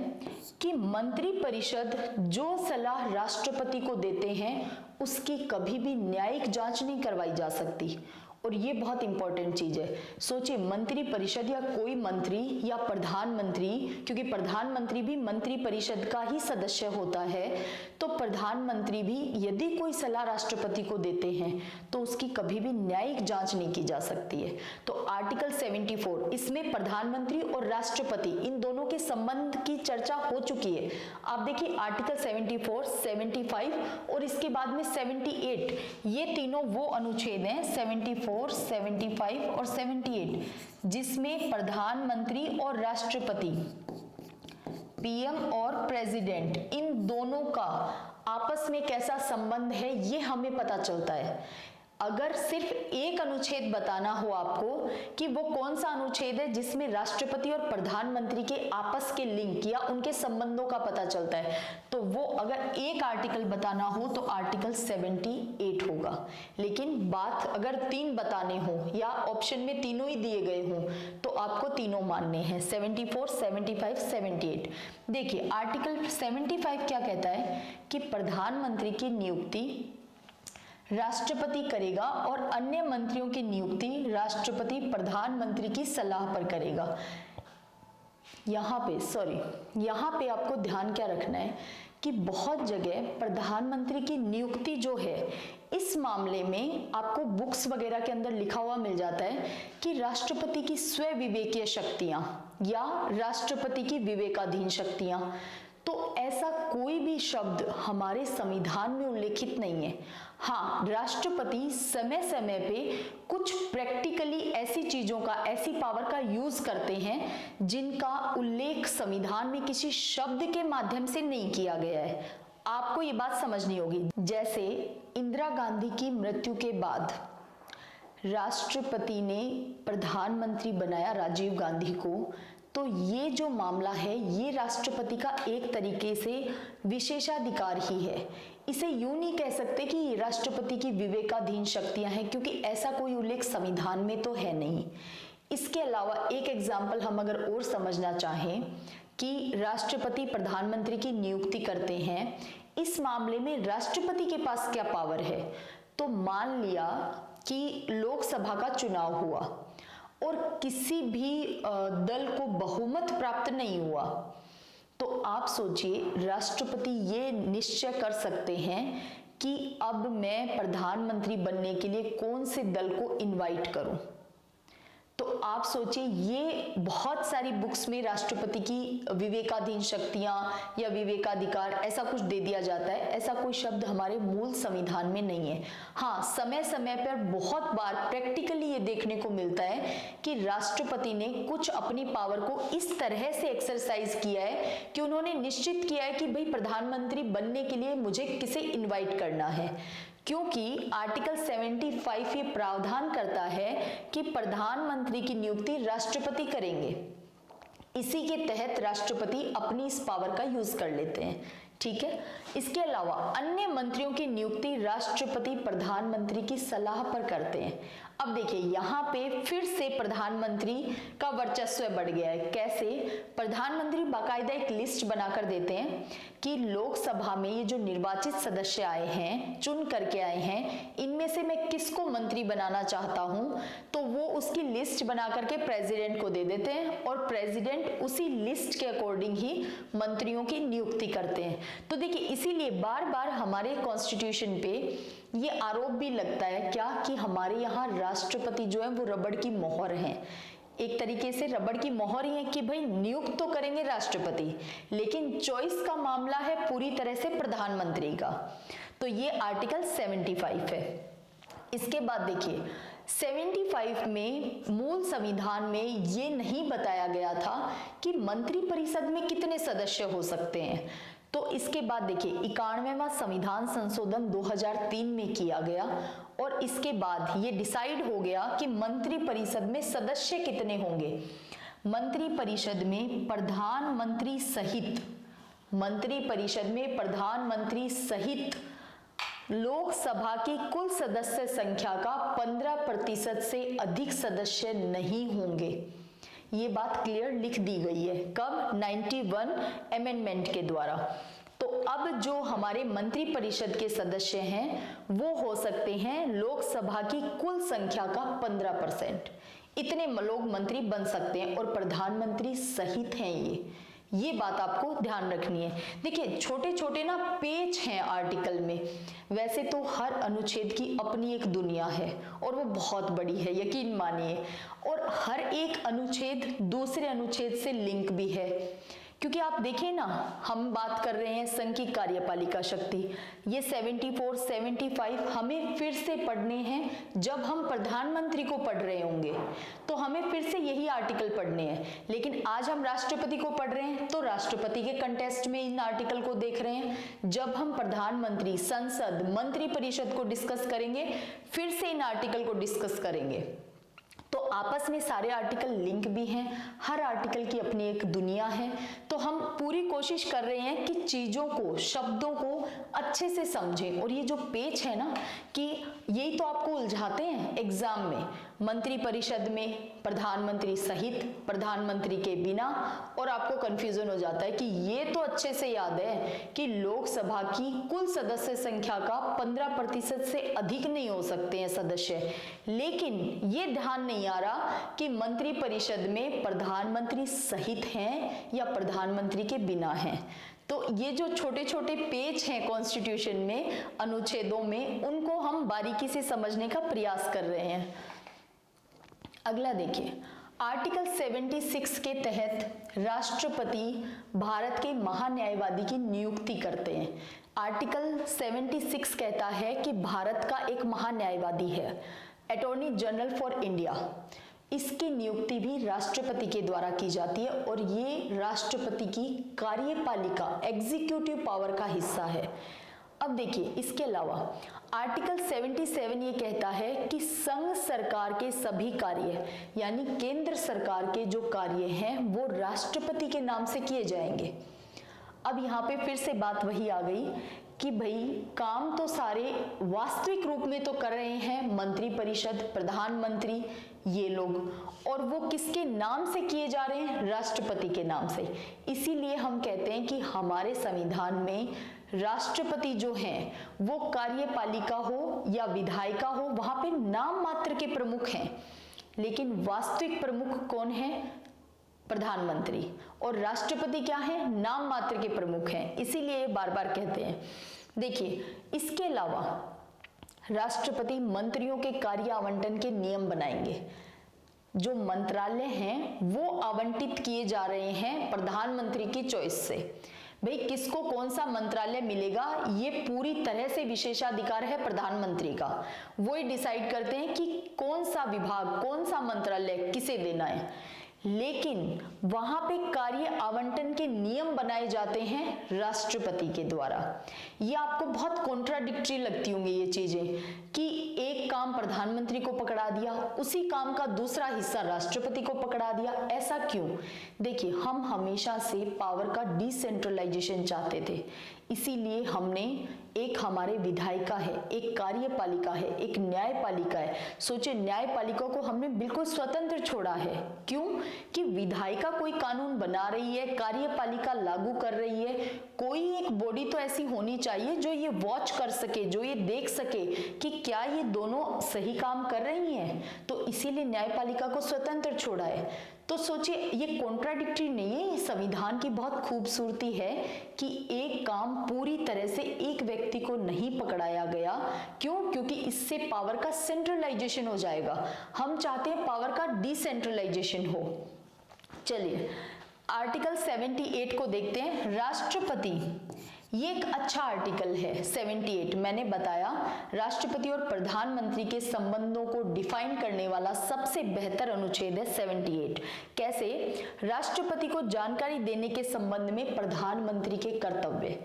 कि मंत्री परिषद जो सलाह राष्ट्रपति को देते हैं उसकी कभी भी न्यायिक जांच नहीं करवाई जा सकती। और ये बहुत इंपॉर्टेंट चीज है। सोचिए, मंत्री परिषद या कोई मंत्री या प्रधानमंत्री, क्योंकि प्रधानमंत्री भी मंत्री परिषद का ही सदस्य होता है, तो प्रधानमंत्री भी यदि कोई सलाह राष्ट्रपति को देते हैं तो उसकी कभी भी न्यायिक जांच नहीं की जा सकती है। तो आर्टिकल 74, इसमें प्रधानमंत्री और राष्ट्रपति इन दोनों के संबंध की चर्चा हो चुकी है। आप देखिए आर्टिकल 74, 75 और इसके बाद में 78, ये तीनों वो अनुच्छेद हैं 74, 75 और 78, जिसमें प्रधानमंत्री और राष्ट्रपति, पीएम और प्रेसिडेंट, इन दोनों का आपस में कैसा संबंध है ये हमें पता चलता है। अगर सिर्फ एक अनुच्छेद बताना हो आपको कि वो कौन सा अनुच्छेद है जिसमें राष्ट्रपति और प्रधानमंत्री के आपस के लिंक या उनके संबंधों का पता चलता है, तो वो अगर एक आर्टिकल बताना हो तो आर्टिकल 78 होगा। लेकिन बात अगर 3 बताने हो या ऑप्शन में तीनों ही दिए गए हों तो आपको तीनों मानने हैं, 74, 75, 78। देखिए आर्टिकल 75 क्या कहता है कि प्रधानमंत्री की नियुक्ति राष्ट्रपति करेगा और अन्य मंत्रियों की नियुक्ति राष्ट्रपति प्रधानमंत्री की सलाह पर करेगा। यहाँ पे आपको ध्यान क्या रखना है कि बहुत जगह प्रधानमंत्री की नियुक्ति जो है, इस मामले में आपको बुक्स वगैरह के अंदर लिखा हुआ मिल जाता है कि राष्ट्रपति की स्वविवेकीय शक्तियां या राष्ट्रपति की विवेकाधीन शक्तियां। तो ऐसा कोई भी शब्द हमारे संविधान में उल्लेखित नहीं है। हाँ, राष्ट्रपति समय समय पे कुछ प्रैक्टिकली ऐसी चीजों का, ऐसी पावर का यूज करते हैं जिनका उल्लेख संविधान में किसी शब्द के माध्यम से नहीं किया गया है। आपको ये बात समझनी होगी। जैसे इंदिरा गांधी की मृत्यु के बाद राष्ट्रपति ने प्रधानमंत्री बनाया राजीव गांधी को, तो ये जो मामला है ये राष्ट्रपति का एक तरीके से विशेषाधिकार ही है। इसे यूं नहीं कह सकते कि ये राष्ट्रपति की विवेकाधीन शक्तियां हैं, क्योंकि ऐसा कोई उल्लेख संविधान में तो है नहीं। इसके अलावा एक एग्जाम्पल हम अगर और समझना चाहें कि राष्ट्रपति प्रधानमंत्री की नियुक्ति करते हैं, इस मामले में राष्ट्रपति के पास क्या पावर है। तो मान लिया कि लोकसभा का चुनाव हुआ और किसी भी दल को बहुमत प्राप्त नहीं हुआ, तो आप सोचिए राष्ट्रपति ये निश्चय कर सकते हैं कि अब मैं प्रधानमंत्री बनने के लिए कौन से दल को इनवाइट करूं। तो आप सोचिए, ये बहुत सारी बुक्स में राष्ट्रपति की विवेकाधीन शक्तियां या विवेकाधिकार ऐसा कुछ दे दिया जाता है, ऐसा कोई शब्द हमारे मूल संविधान में नहीं है। हाँ, समय समय पर बहुत बार प्रैक्टिकली ये देखने को मिलता है कि राष्ट्रपति ने कुछ अपनी पावर को इस तरह से एक्सरसाइज किया है कि उन्होंने निश्चित किया है कि भाई प्रधानमंत्री बनने के लिए मुझे किसे इन्वाइट करना है, क्योंकि आर्टिकल 75 ये प्रावधान करता है कि प्रधानमंत्री की नियुक्ति राष्ट्रपति करेंगे। इसी के तहत राष्ट्रपति अपनी इस पावर का यूज कर लेते हैं। ठीक है, इसके अलावा अन्य मंत्रियों की नियुक्ति राष्ट्रपति प्रधानमंत्री की सलाह पर करते हैं। अब देखिए, यहाँ पे फिर से प्रधानमंत्री का वर्चस्व बढ़ गया है। कैसे? प्रधानमंत्री बाकायदा एक लिस्ट बनाकर देते हैं कि लोकसभा में ये जो निर्वाचित सदस्य आए हैं, चुन करके आए हैं, इनमें से मैं किसको मंत्री बनाना चाहता हूं, तो वो उसकी लिस्ट बना करके प्रेसिडेंट को दे देते हैं और प्रेसिडेंट उसी लिस्ट के अकॉर्डिंग ही मंत्रियों की नियुक्ति करते हैं। तो देखिए, इसीलिए बार बार हमारे कॉन्स्टिट्यूशन पे ये आरोप भी लगता है क्या कि हमारे यहाँ राष्ट्रपति जो है वो रबड़ की मोहर हैं। एक तरीके से रबड़ की मोहर ही है कि भाई नियुक्त तो करेंगे राष्ट्रपति, लेकिन चॉइस का मामला है पूरी तरह से प्रधानमंत्री का। तो ये आर्टिकल 75 है। इसके बाद देखिए, 75 में मूल संविधान में ये नहीं बताया गया था कि मंत्रिपरिषद में कितने सदस्य हो सकते हैं। तो इसके बाद देखिए, 91वां संविधान संशोधन 2003 में किया गया और इसके बाद ये डिसाइड हो गया कि मंत्रिपरिषद में सदस्य कितने होंगे। मंत्रिपरिषद में प्रधानमंत्री सहित लोकसभा की कुल सदस्य संख्या का 15% से अधिक सदस्य नहीं होंगे। ये बात क्लियर लिख दी गई है। कब? 91 अमेंडमेंट के द्वारा। तो अब जो हमारे मंत्रिपरिषद के सदस्य हैं वो हो सकते हैं लोकसभा की कुल संख्या का 15%। इतने लोग मंत्री बन सकते हैं और प्रधानमंत्री सहित हैं ये बात आपको ध्यान रखनी है। देखिए, छोटे छोटे ना पेज हैं आर्टिकल में, वैसे तो हर अनुच्छेद की अपनी एक दुनिया है और वो बहुत बड़ी है, यकीन मानिए, और हर एक अनुच्छेद दूसरे अनुच्छेद से लिंक भी है। क्योंकि आप देखिए ना, हम बात कर रहे हैं संघ की कार्यपालिका शक्ति, ये 74, 75 हमें फिर से पढ़ने हैं जब हम प्रधानमंत्री को पढ़ रहे होंगे, तो हमें फिर से यही आर्टिकल पढ़ने हैं। लेकिन आज हम राष्ट्रपति को पढ़ रहे हैं तो राष्ट्रपति के कंटेस्ट में इन आर्टिकल को देख रहे हैं। जब हम प्रधानमंत्री, संसद, मंत्रिपरिषद को डिस्कस करेंगे, फिर से इन आर्टिकल को डिस्कस करेंगे। तो आपस में सारे आर्टिकल लिंक भी हैं, हर आर्टिकल की अपनी एक दुनिया है। तो हम पूरी कोशिश कर रहे हैं कि चीजों को, शब्दों को अच्छे से समझें। और ये जो पेज है ना, कि यही तो आपको उलझाते हैं एग्जाम में, मंत्रिपरिषद में प्रधानमंत्री सहित, प्रधानमंत्री के बिना, और आपको कंफ्यूजन हो जाता है कि ये तो अच्छे से याद है कि लोकसभा की कुल सदस्य संख्या का 15% से अधिक नहीं हो सकते हैं सदस्य, लेकिन ये ध्यान नहीं आ रहा कि मंत्रिपरिषद में प्रधानमंत्री सहित हैं या प्रधानमंत्री के बिना हैं। तो ये जो छोटे छोटे पेज हैं कॉन्स्टिट्यूशन में, अनुच्छेदों में, उनको हम बारीकी से समझने का प्रयास कर रहे हैं। अगला देखिए, आर्टिकल 76 के तहत राष्ट्रपति भारत के महान्यायवादी की नियुक्ति करते हैं। आर्टिकल 76 कहता है कि भारत का एक महान्यायवादी है, अटॉर्नी जनरल फॉर इंडिया। इसकी नियुक्ति भी राष्ट्रपति के द्वारा की जाती है और ये राष्ट्रपति की कार्यपालिका, एग्जीक्यूटिव पावर का हिस्सा है। अब देखिए, इसके अलावा आर्टिकल 77 ये कहता है कि संघ सरकार के सभी कार्य, यानी केंद्र सरकार के जो कार्य हैं वो राष्ट्रपति के नाम से किए जाएंगे। अब यहाँ पे फिर से बात वही आ गई कि भाई काम तो सारे वास्तविक रूप में तो कर रहे हैं मंत्री परिषद, प्रधानमंत्री, ये लोग, और वो किसके नाम से किए जा रहे हैं? राष्ट्रपति के नाम से। इसीलिए हम कहते हैं कि हमारे संविधान में राष्ट्रपति जो हैं वो कार्यपालिका हो या विधायिका हो, वहां पे नाम मात्र के प्रमुख हैं, लेकिन वास्तविक प्रमुख कौन है? प्रधानमंत्री। और राष्ट्रपति क्या है? नाम मात्र के प्रमुख हैं, इसीलिए बार बार कहते हैं। देखिए, इसके अलावा राष्ट्रपति मंत्रियों के कार्य आवंटन के नियम बनाएंगे। जो मंत्रालय हैं वो आवंटित किए जा रहे हैं प्रधानमंत्री की चॉइस से। भाई किसको कौन सा मंत्रालय मिलेगा, ये पूरी तरह से विशेषाधिकार है प्रधानमंत्री का। वो ही डिसाइड करते हैं कि कौन सा विभाग, कौन सा मंत्रालय किसे देना है। लेकिन वहां पे कार्य आवंटन के नियम बनाए जाते हैं राष्ट्रपति के द्वारा। ये आपको बहुत कॉन्ट्राडिक्टरी लगती होंगी ये चीजें, कि एक काम प्रधानमंत्री को पकड़ा दिया, उसी काम का दूसरा हिस्सा राष्ट्रपति को पकड़ा दिया। ऐसा क्यों? देखिए, हम हमेशा से पावर का डिसेंट्रलाइजेशन चाहते थे, इसीलिए हमने एक हमारे विधायिका है, एक कार्यपालिका है, एक न्यायपालिका है। सोचिए, न्यायपालिका को हमने बिल्कुल स्वतंत्र छोड़ा है। क्यों? कि विधायिका कोई कानून बना रही है, कार्यपालिका लागू कर रही है। कोई एक बॉडी तो ऐसी होनी चाहिए जो ये वॉच कर सके, जो ये देख सके कि क्या ये दोनों सही काम कर रही हैं। तो इसीलिए न्यायपालिका को स्वतंत्र छोड़ा है। तो सोचिए, ये कॉन्ट्राडिक्टरी नहीं है, ये संविधान की बहुत खूबसूरती है कि एक काम पूरी तरह से एक व्यक्ति को नहीं पकड़ाया गया। क्यों? क्योंकि इससे पावर का सेंट्रलाइजेशन हो जाएगा। हम चाहते हैं पावर का डिसेंट्रलाइजेशन हो। चलिए, आर्टिकल 78 को देखते हैं। राष्ट्रपति, ये एक अच्छा आर्टिकल है 78। मैंने बताया राष्ट्रपति और प्रधानमंत्री के संबंधों को डिफाइन करने वाला सबसे बेहतर अनुच्छेद है 78। कैसे? राष्ट्रपति को जानकारी देने के संबंध में प्रधानमंत्री के कर्तव्य।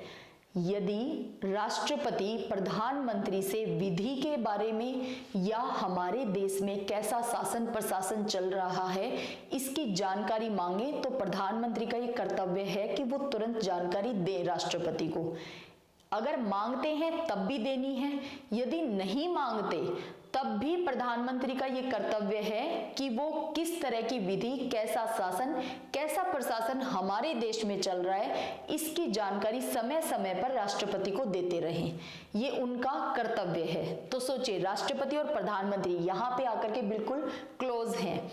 यदि राष्ट्रपति प्रधानमंत्री से विधि के बारे में या हमारे देश में कैसा शासन प्रशासन चल रहा है इसकी जानकारी मांगे, तो प्रधानमंत्री का ये कर्तव्य है कि वो तुरंत जानकारी दे राष्ट्रपति को। अगर मांगते हैं तब भी देनी है, यदि नहीं मांगते तब भी प्रधानमंत्री का ये कर्तव्य है कि वो किस तरह की विधि, कैसा शासन, कैसा प्रशासन हमारे देश में चल रहा है, इसकी जानकारी समय समय पर राष्ट्रपति को देते रहें। ये उनका कर्तव्य है। तो सोचिए, राष्ट्रपति और प्रधानमंत्री यहाँ पे आकर के बिल्कुल क्लोज हैं।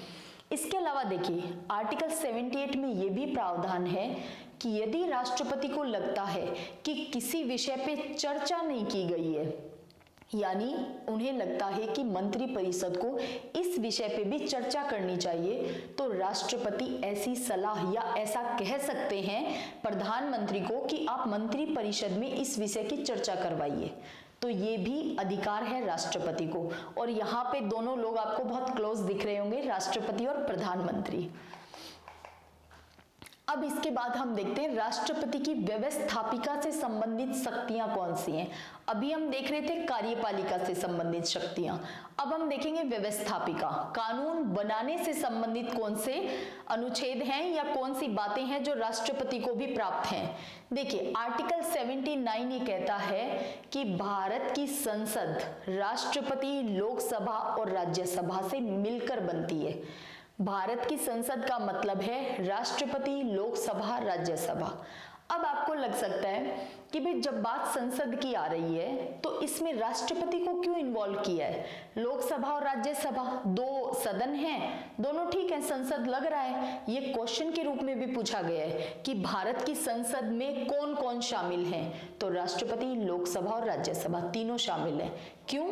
इसके अलावा देखिए, आर्टिकल 78 में ये भी प्रावधान है कि यदि राष्ट्रपति को लगता है कि किसी विषय पे चर्चा नहीं की गई है, यानी उन्हें लगता है कि मंत्री परिषद को इस विषय पे भी चर्चा करनी चाहिए, तो राष्ट्रपति ऐसी सलाह या ऐसा कह सकते हैं प्रधानमंत्री को कि आप मंत्री परिषद में इस विषय की चर्चा करवाइए। तो ये भी अधिकार है राष्ट्रपति को। और यहाँ पे दोनों लोग आपको बहुत क्लोज दिख रहे होंगे, राष्ट्रपति और प्रधानमंत्री। अब इसके बाद हम देखते हैं राष्ट्रपति की व्यवस्थापिका से संबंधित शक्तियां कौन सी हैं। अभी हम देख रहे थे कार्यपालिका से संबंधित शक्तियां, अब हम देखेंगे व्यवस्थापिका। कानून बनाने से संबंधित कौन से अनुच्छेद हैं या कौन सी बातें हैं जो राष्ट्रपति को भी प्राप्त हैं। देखिए, आर्टिकल 79 ये कहता है कि भारत की संसद राष्ट्रपति, लोकसभा और राज्यसभा से मिलकर बनती है। भारत की संसद का मतलब है राष्ट्रपति, लोकसभा, राज्यसभा। अब आपको लग सकता है कि भाई जब बात संसद की आ रही है तो इसमें राष्ट्रपति को क्यों इन्वॉल्व किया है? लोकसभा और राज्यसभा दो सदन हैं, दोनों ठीक है, संसद लग रहा है। ये क्वेश्चन के रूप में भी पूछा गया है कि भारत की संसद में कौन कौन शामिल हैं, तो राष्ट्रपति, लोकसभा और राज्यसभा तीनों शामिल हैं। क्यों?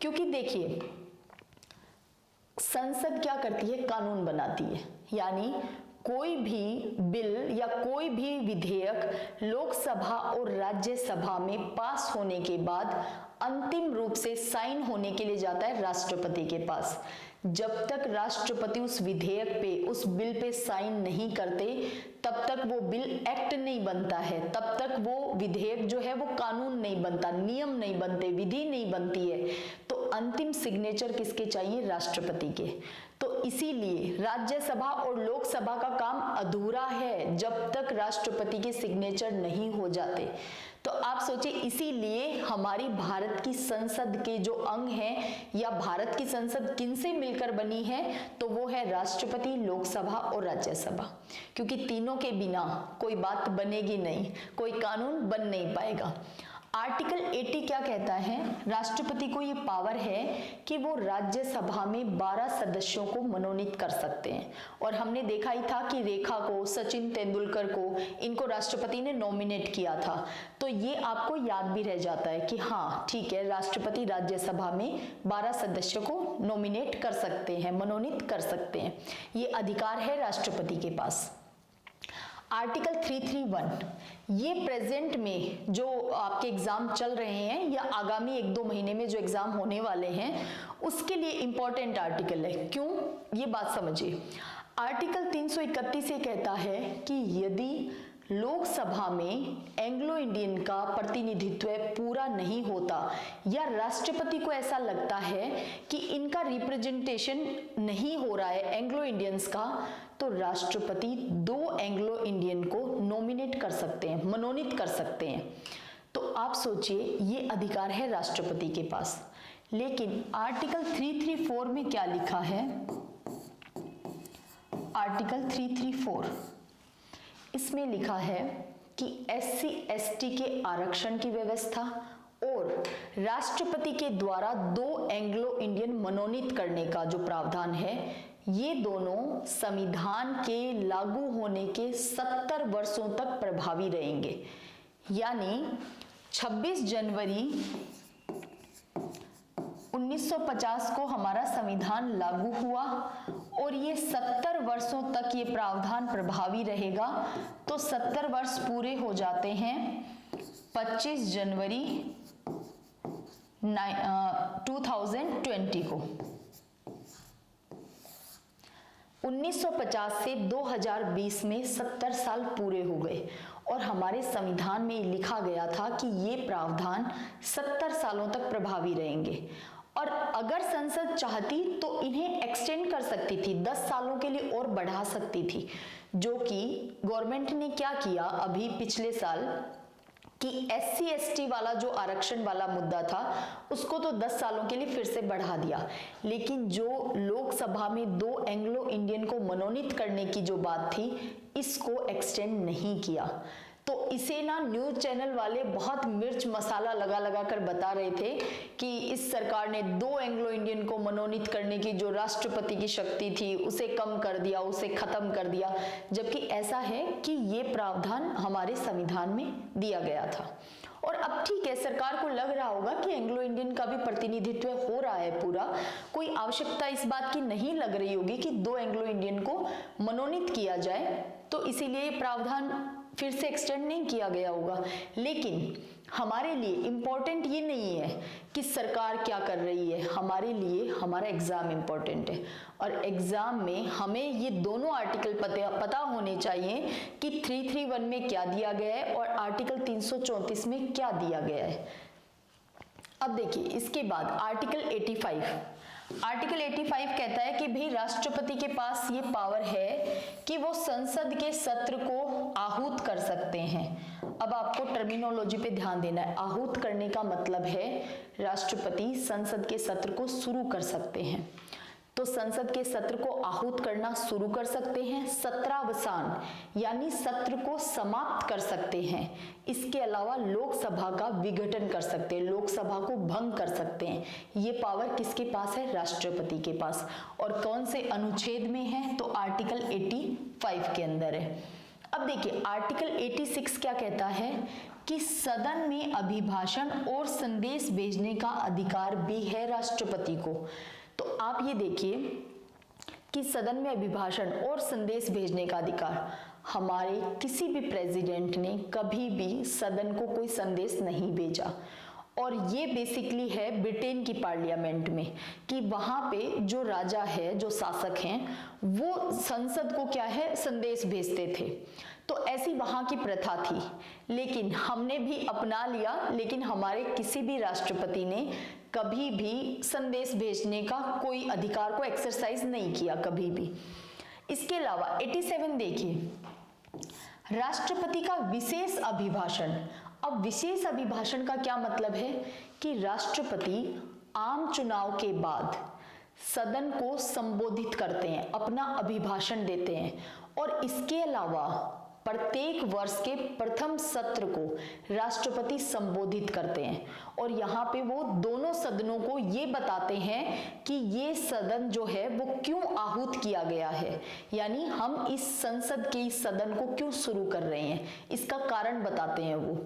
क्योंकि देखिए, संसद क्या करती है? कानून बनाती है। यानी कोई भी बिल या कोई भी विधेयक लोकसभा और राज्यसभा में पास होने के बाद अंतिम रूप से साइन होने के लिए जाता है राष्ट्रपति के पास। जब तक राष्ट्रपति उस विधेयक पे, उस बिल पे साइन नहीं करते, तब तक वो बिल एक्ट नहीं बनता है, तब तक वो विधेयक जो है वो कानून नहीं बनता, नियम नहीं बनते, विधि नहीं बनती है। तो अंतिम सिग्नेचर किसके चाहिए? राष्ट्रपति के। तो इसीलिए राज्यसभा और लोकसभा का काम अधूरा है जब तक राष्ट्रपति के सिग्नेचर नहीं हो जाते। तो तो आप सोचिए, इसीलिए हमारी भारत की संसद के जो अंग हैं या भारत की संसद किनसे मिलकर बनी है, तो वो है राष्ट्रपति, लोकसभा और राज्यसभा, क्योंकि तीनों के बिना कोई बात बनेगी नहीं, कोई कानून बन नहीं पाएगा। आर्टिकल 80 क्या कहता है? राष्ट्रपति को ये पावर है कि वो राज्यसभा में 12 सदस्यों को मनोनीत कर सकते हैं, और हमने देखा ही था कि रेखा को, सचिन तेंदुलकर को, इनको राष्ट्रपति ने नॉमिनेट किया था। तो ये आपको याद भी रह जाता है कि हाँ ठीक है, राष्ट्रपति राज्यसभा में 12 सदस्यों को नॉमिनेट कर सकते हैं, मनोनीत कर सकते हैं, ये अधिकार है राष्ट्रपति के पास। आर्टिकल 331, ये प्रेजेंट में जो आपके एग्जाम चल रहे हैं या आगामी 1-2 महीने में जो एग्जाम होने वाले हैं उसके लिए इंपॉर्टेंट आर्टिकल है। क्यों? ये बात समझिए। आर्टिकल 331 ये कहता है कि यदि लोकसभा में एंग्लो इंडियन का प्रतिनिधित्व पूरा नहीं होता या राष्ट्रपति को ऐसा लगता है कि इनका रिप्रेजेंटेशन नहीं हो रहा है एंग्लो इंडियंस का, तो राष्ट्रपति 2 एंग्लो इंडियन को नॉमिनेट कर सकते हैं, मनोनीत कर सकते हैं। तो आप सोचिए, ये अधिकार है राष्ट्रपति के पास। लेकिन आर्टिकल 334 में क्या लिखा है? आर्टिकल 334 इसमें लिखा है कि SC/ST के आरक्षण की व्यवस्था और राष्ट्रपति के द्वारा 2 एंग्लो इंडियन मनोनीत करने का जो प्रावधान है, ये दोनों संविधान के लागू होने के 70 वर्षों तक प्रभावी रहेंगे। यानी 26 जनवरी 1950 को हमारा संविधान लागू हुआ और ये 70 वर्षों तक ये प्रावधान प्रभावी रहेगा। तो 70 वर्ष पूरे हो जाते हैं 25 जनवरी 2020 को। 1950 से 2020 में 70 साल पूरे हो गए और हमारे संविधान में लिखा गया था कि ये प्रावधान 70 सालों तक प्रभावी रहेंगे, और अगर संसद चाहती तो इन्हें एक्सटेंड कर सकती थी, 10 सालों के लिए और बढ़ा सकती थी, जो कि गवर्नमेंट ने क्या किया अभी पिछले साल कि SC/ST वाला जो आरक्षण वाला मुद्दा था उसको तो 10 सालों के लिए फिर से बढ़ा दिया, लेकिन जो लोकसभा में 2 एंग्लो इंडियन को मनोनीत करने की जो बात थी इसको एक्सटेंड नहीं किया। तो इसे ना न्यूज चैनल वाले बहुत मिर्च मसाला लगा लगा कर बता रहे थे कि इस सरकार ने 2 एंग्लो इंडियन को मनोनीत करने की जो राष्ट्रपति की शक्ति थी उसे कम कर दिया, उसे खत्म कर दिया, जबकि ऐसा है कि ये प्रावधान हमारे संविधान में दिया गया था। और अब ठीक है, सरकार को लग रहा होगा कि एंग्लो इंडियन का भी प्रतिनिधित्व हो रहा है पूरा, कोई आवश्यकता इस बात की नहीं लग रही होगी कि 2 एंग्लो इंडियन को मनोनीत किया जाए, तो इसीलिए प्रावधान फिर से एक्सटेंड नहीं किया गया होगा। लेकिन हमारे लिए इंपॉर्टेंट ये नहीं है कि सरकार क्या कर रही है, हमारे लिए हमारा एग्जाम इंपॉर्टेंट है, और एग्जाम में हमें ये दोनों आर्टिकल पता होने चाहिए कि 331 में क्या दिया गया है और आर्टिकल 334 में क्या दिया गया है। अब देखिए इसके बाद आर्टिकल 85 कहता है कि भाई राष्ट्रपति के पास ये पावर है कि वो संसद के सत्र को आहूत कर सकते हैं। अब आपको टर्मिनोलॉजी पे ध्यान देना है। आहूत करने का मतलब है राष्ट्रपति संसद के सत्र को शुरू कर सकते हैं, तो संसद के सत्र को आहूत करना शुरू कर सकते हैं, सत्रावसान यानी सत्र को समाप्त कर सकते हैं। इसके अलावा लोकसभा का विघटन कर सकते हैं, लोकसभा को भंग कर सकते हैं। ये पावर किसके पास है? राष्ट्रपति के पास। और कौन से अनुच्छेद में है? तो आर्टिकल 85 के अंदर है। अब देखिए आर्टिकल 86 क्या कहता है कि सदन में अभिभाषण और संदेश भेजने का अधिकार भी है राष्ट्रपति को। तो आप ये देखिए कि सदन में अभिभाषण और संदेश भेजने का अधिकार, हमारे किसी भी प्रेसिडेंट ने कभी भी सदन को कोई संदेश नहीं भेजा, और ये बेसिकली है ब्रिटेन की पार्लियामेंट में कि वहां पे जो राजा है, जो शासक हैं, वो संसद को क्या है संदेश भेजते थे। तो ऐसी वहां की प्रथा थी, लेकिन हमने भी अपना लिया, लेकिन हमारे किसी भी राष्ट्रपति ने कभी भी संदेश भेजने का कोई अधिकार को एक्सरसाइज नहीं किया कभी भी। इसके अलावा 87 देखिए, राष्ट्रपति का विशेष अभिभाषण अब विशेष अभिभाषण का क्या मतलब है कि राष्ट्रपति आम चुनाव के बाद सदन को संबोधित करते हैं, अपना अभिभाषण देते हैं, और इसके अलावा प्रत्येक वर्ष के प्रथम सत्र को राष्ट्रपति संबोधित करते हैं, और यहाँ पे वो दोनों सदनों को ये बताते हैं कि ये सदन जो है वो क्यों आहूत किया गया है, यानी हम इस संसद के इस सदन को क्यों शुरू कर रहे हैं, इसका कारण बताते हैं, वो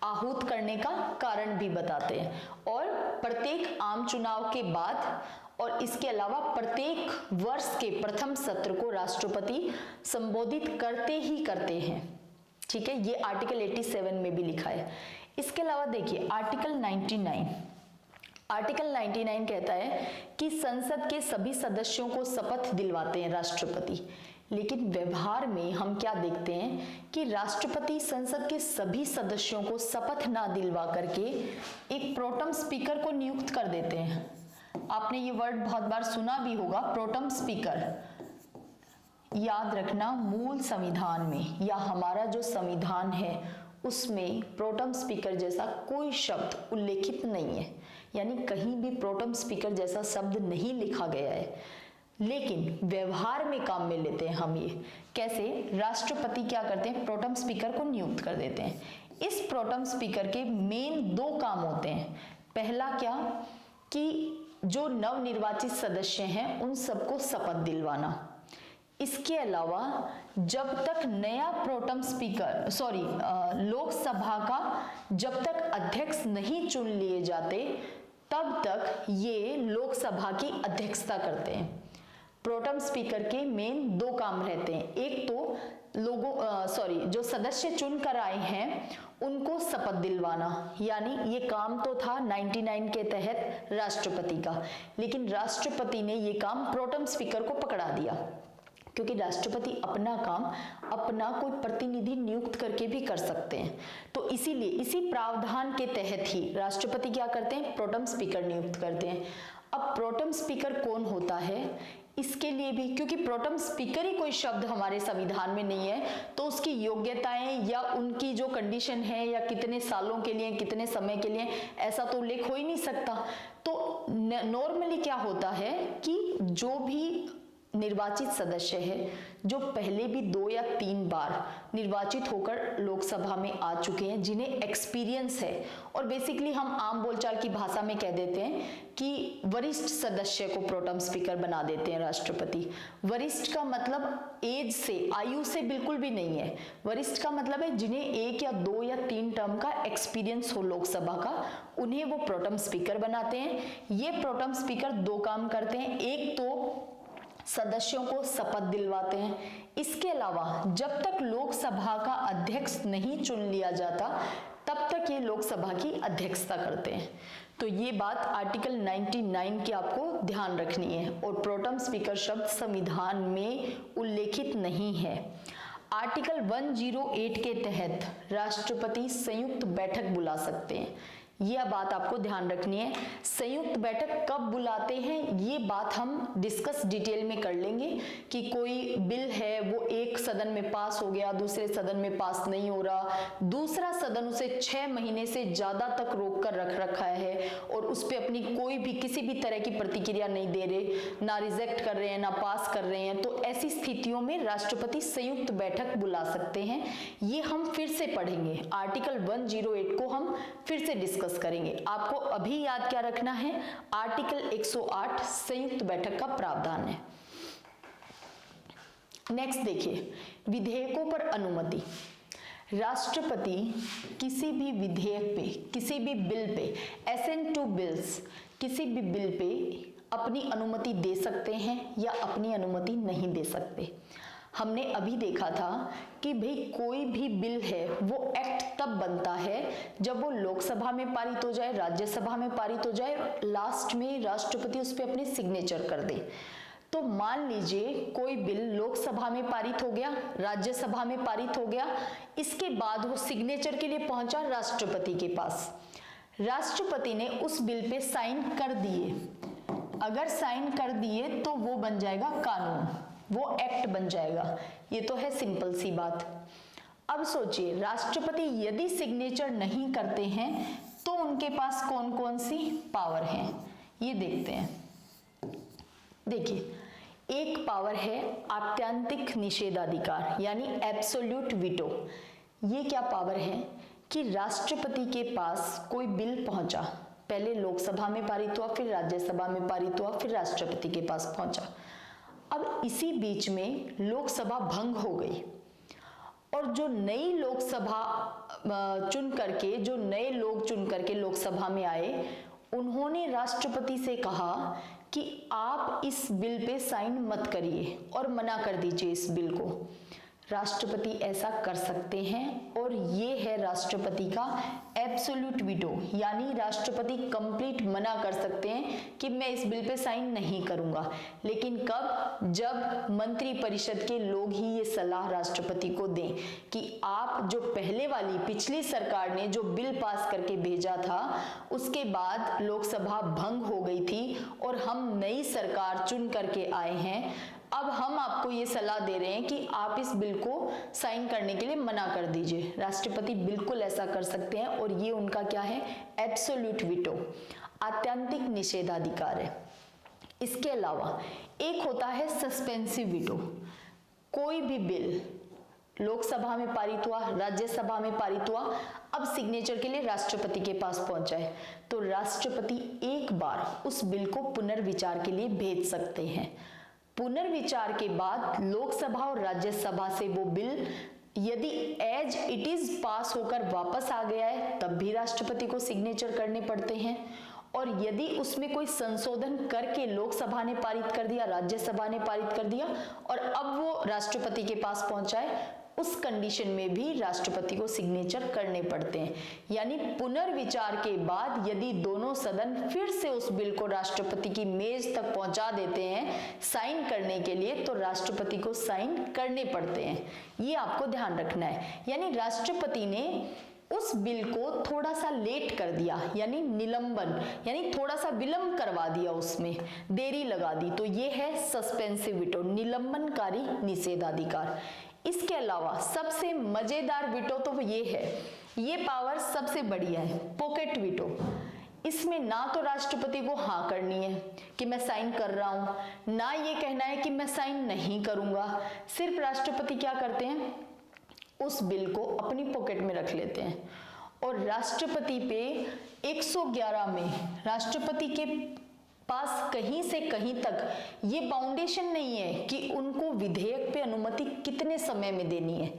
आहूत करने का कारण भी बताते हैं। और प्रत्येक आम चुनाव के बाद और इसके अलावा प्रत्येक वर्ष के प्रथम सत्र को राष्ट्रपति संबोधित करते ही करते हैं। ठीक है, ये आर्टिकल 87 में भी लिखा है। इसके अलावा देखिए आर्टिकल 99 कहता है कि संसद के सभी सदस्यों को शपथ दिलवाते हैं राष्ट्रपति, लेकिन व्यवहार में हम क्या देखते हैं कि राष्ट्रपति संसद के सभी सदस्यों को शपथ ना दिलवा करके एक प्रोटम स्पीकर को नियुक्त कर देते हैं। आपने ये वर्ड बहुत बार सुना भी होगा, प्रोटम स्पीकर। याद रखना, मूल संविधान में या हमारा जो संविधान है उसमें प्रोटम स्पीकर जैसा कोई शब्द उल्लेखित नहीं है, यानी कहीं भी प्रोटम स्पीकर जैसा शब्द नहीं लिखा गया है, लेकिन व्यवहार में काम में लेते हैं हम। ये कैसे? राष्ट्रपति क्या करते हैं, प्रोटम स्पीकर को नियुक्त कर देते हैं। इस प्रोटम स्पीकर के मेन दो काम होते हैं। पहला क्या कि जो नवनिर्वाचित सदस्य हैं उन सबको शपथ दिलवाना। इसके अलावा जब तक नया प्रोटम स्पीकर लोकसभा का जब तक अध्यक्ष नहीं चुन लिए जाते तब तक ये लोकसभा की अध्यक्षता करते हैं। प्रोटम स्पीकर के मेन दो काम रहते हैं, एक तो जो सदस्य चुन कर आए हैं उनको शपथ दिलवाना, यानी ये काम तो था 99 के तहत राष्ट्रपति का, लेकिन राष्ट्रपति ने ये काम प्रोटम स्पीकर को पकड़ा दिया, क्योंकि राष्ट्रपति अपना काम अपना कोई प्रतिनिधि नियुक्त करके भी कर सकते हैं। तो इसीलिए इसी प्रावधान के तहत ही राष्ट्रपति क्या करते हैं, प्रोटम स्पीकर नियुक्त करते हैं। अब प्रोटम स्पीकर कौन होता है, इसके लिए भी, क्योंकि प्रोटम स्पीकर ही कोई शब्द हमारे संविधान में नहीं है, तो उसकी योग्यताएं या उनकी जो कंडीशन है या कितने सालों के लिए कितने समय के लिए, ऐसा तो उल्लेख हो ही नहीं सकता। तो नॉर्मली क्या होता है कि जो भी निर्वाचित सदस्य है, जो पहले भी 2 या 3 बार निर्वाचित होकर लोकसभा में आ चुके हैं, जिन्हें एक्सपीरियंस है, और बेसिकली हम आम बोलचाल की भाषा में कह देते हैं कि वरिष्ठ सदस्य को प्रोटम स्पीकर बना देते हैं राष्ट्रपति। वरिष्ठ का मतलब एज से, आयु से बिल्कुल भी नहीं है। वरिष्ठ का मतलब है जिन्हें 1 या 2 या 3 टर्म का एक्सपीरियंस हो लोकसभा का, उन्हें वो प्रोटम स्पीकर बनाते हैं। ये प्रोटम स्पीकर दो काम करते हैं, एक तो सदस्यों को शपथ दिलवाते हैं, इसके अलावा जब तक लोकसभा का अध्यक्ष नहीं चुन लिया जाता तब तक ये लोकसभा की अध्यक्षता करते हैं। तो ये बात आर्टिकल 99 की आपको ध्यान रखनी है, और प्रोटम स्पीकर शब्द संविधान में उल्लेखित नहीं है। आर्टिकल 108 के तहत राष्ट्रपति संयुक्त बैठक बुला सकते हैं। यह बात आपको ध्यान रखनी है। संयुक्त बैठक कब बुलाते हैं ये बात हम डिस्कस डिटेल में कर लेंगे, कि कोई बिल है वो एक सदन में पास हो गया, दूसरे सदन में पास नहीं हो रहा, दूसरा सदन उसे 6 महीने से ज्यादा तक रोक कर रख रखा है और उस पर अपनी कोई भी किसी भी तरह की प्रतिक्रिया नहीं दे रहे, ना रिजेक्ट कर रहे हैं ना पास कर रहे हैं, तो ऐसी स्थितियों में राष्ट्रपति संयुक्त बैठक बुला सकते हैं। ये हम फिर से पढ़ेंगे, आर्टिकल 108 को हम फिर से डिस्कस करेंगे। आपको अभी याद क्या रखना है, आर्टिकल 108 संयुक्त बैठक का प्रावधान है। नेक्स्ट देखिए, विधेयकों पर अनुमति। राष्ट्रपति किसी भी विधेयक पे, किसी भी bill pay, accent to bills, किसी भी बिल पे अपनी अनुमति दे सकते हैं या अपनी अनुमति नहीं दे सकते। हमने अभी देखा था कि भाई कोई भी बिल है वो एक्ट तब बनता है जब वो लोकसभा में पारित हो जाए, राज्यसभा में पारित हो जाए, लास्ट में राष्ट्रपति उस पर अपने सिग्नेचर कर दे। तो मान लीजिए कोई बिल लोकसभा में पारित हो गया, राज्यसभा में पारित हो गया, इसके बाद वो सिग्नेचर के लिए पहुंचा राष्ट्रपति के पास। राष्ट्रपति ने उस बिल पे साइन कर दिए, अगर साइन कर दिए तो वो बन जाएगा कानून, वो एक्ट बन जाएगा। ये तो है सिंपल सी बात। अब सोचिए, राष्ट्रपति यदि सिग्नेचर नहीं करते हैं तो उनके पास कौन कौन सी पावर है, ये देखते हैं। देखिए, एक पावर है आत्यंतिक निषेधाधिकार यानी एब्सोल्यूट वीटो। ये क्या पावर है कि राष्ट्रपति के पास कोई बिल पहुंचा, पहले लोकसभा में पारित हुआ, फिर राज्यसभा में पारित हुआ, फिर राष्ट्रपति के पास पहुंचा। अब इसी बीच में लोकसभा भंग हो गई और जो नई लोकसभा चुन करके, जो नए लोग चुन करके लोकसभा में आए, उन्होंने राष्ट्रपति से कहा कि आप इस बिल पे साइन मत करिए और मना कर दीजिए इस बिल को। राष्ट्रपति ऐसा कर सकते हैं और ये है राष्ट्रपति का एब्सोल्यूट वीटो, यानी राष्ट्रपति कंप्लीट मना कर सकते हैं कि मैं इस बिल पे साइन नहीं करूंगा। लेकिन कब? जब मंत्रिपरिषद के लोग ही ये सलाह राष्ट्रपति को दें कि आप जो पहले वाली पिछली सरकार ने जो बिल पास करके भेजा था, उसके बाद लोकसभा भंग हो गई थी और हम नई सरकार चुन करके आए हैं, अब हम आपको ये सलाह दे रहे हैं कि आप इस बिल को साइन करने के लिए मना कर दीजिए। राष्ट्रपति बिल्कुल ऐसा कर सकते हैं और ये उनका क्या है? एब्सोल्यूट वीटो, आत्यंतिक निषेधाधिकार है। इसके अलावा एक होता है सस्पेंसिव वीटो। कोई भी बिल लोकसभा में पारित हुआ, राज्यसभा में पारित हुआ, अब सिग्नेचर के लिए राष्ट्रपति के पास पहुंचा है, तो राष्ट्रपति एक बार उस बिल को पुनर्विचार के लिए भेज सकते हैं। पुनर्विचार के बाद लोकसभा और राज्यसभा से वो बिल यदि एज इट इज पास होकर वापस आ गया है, तब भी राष्ट्रपति को सिग्नेचर करने पड़ते हैं। और यदि उसमें कोई संशोधन करके लोकसभा ने पारित कर दिया, राज्यसभा ने पारित कर दिया और अब वो राष्ट्रपति के पास पहुंचा है, उस कंडीशन में भी राष्ट्रपति को सिग्नेचर करने पड़ते हैं। यानी पुनर्विचार के बाद यदि दोनों सदन फिर से उस बिल को राष्ट्रपति की मेज तक पहुंचा देते हैं साइन करने के लिए, तो राष्ट्रपति को साइन करने पड़ते हैं। ये आपको ध्यान रखना है। यानी राष्ट्रपति ने उस बिल को थोड़ा सा लेट कर दिया, यानी निलंबन, यानी थोड़ा सा विलंब करवा दिया, उसमें देरी लगा दी, तो ये है सस्पेंसिव वीटो, निलंबनकारी निषेधाधिकार। इसके अलावा सबसे मजेदार वीटो तो ये है, ये पावर सबसे बढ़िया है, पॉकेट वीटो। इसमें ना तो राष्ट्रपति को हाँ करनी है कि मैं साइन कर रहा हूं, ना ये कहना है कि मैं साइन नहीं करूंगा। सिर्फ राष्ट्रपति क्या करते हैं, उस बिल को अपनी पॉकेट में रख लेते हैं और राष्ट्रपति पे 111 में राष्ट्रपति के पास कहीं से कहीं तक ये बाउंडेशन नहीं है कि उनको विधेयक पे अनुमति कितने समय में देनी है।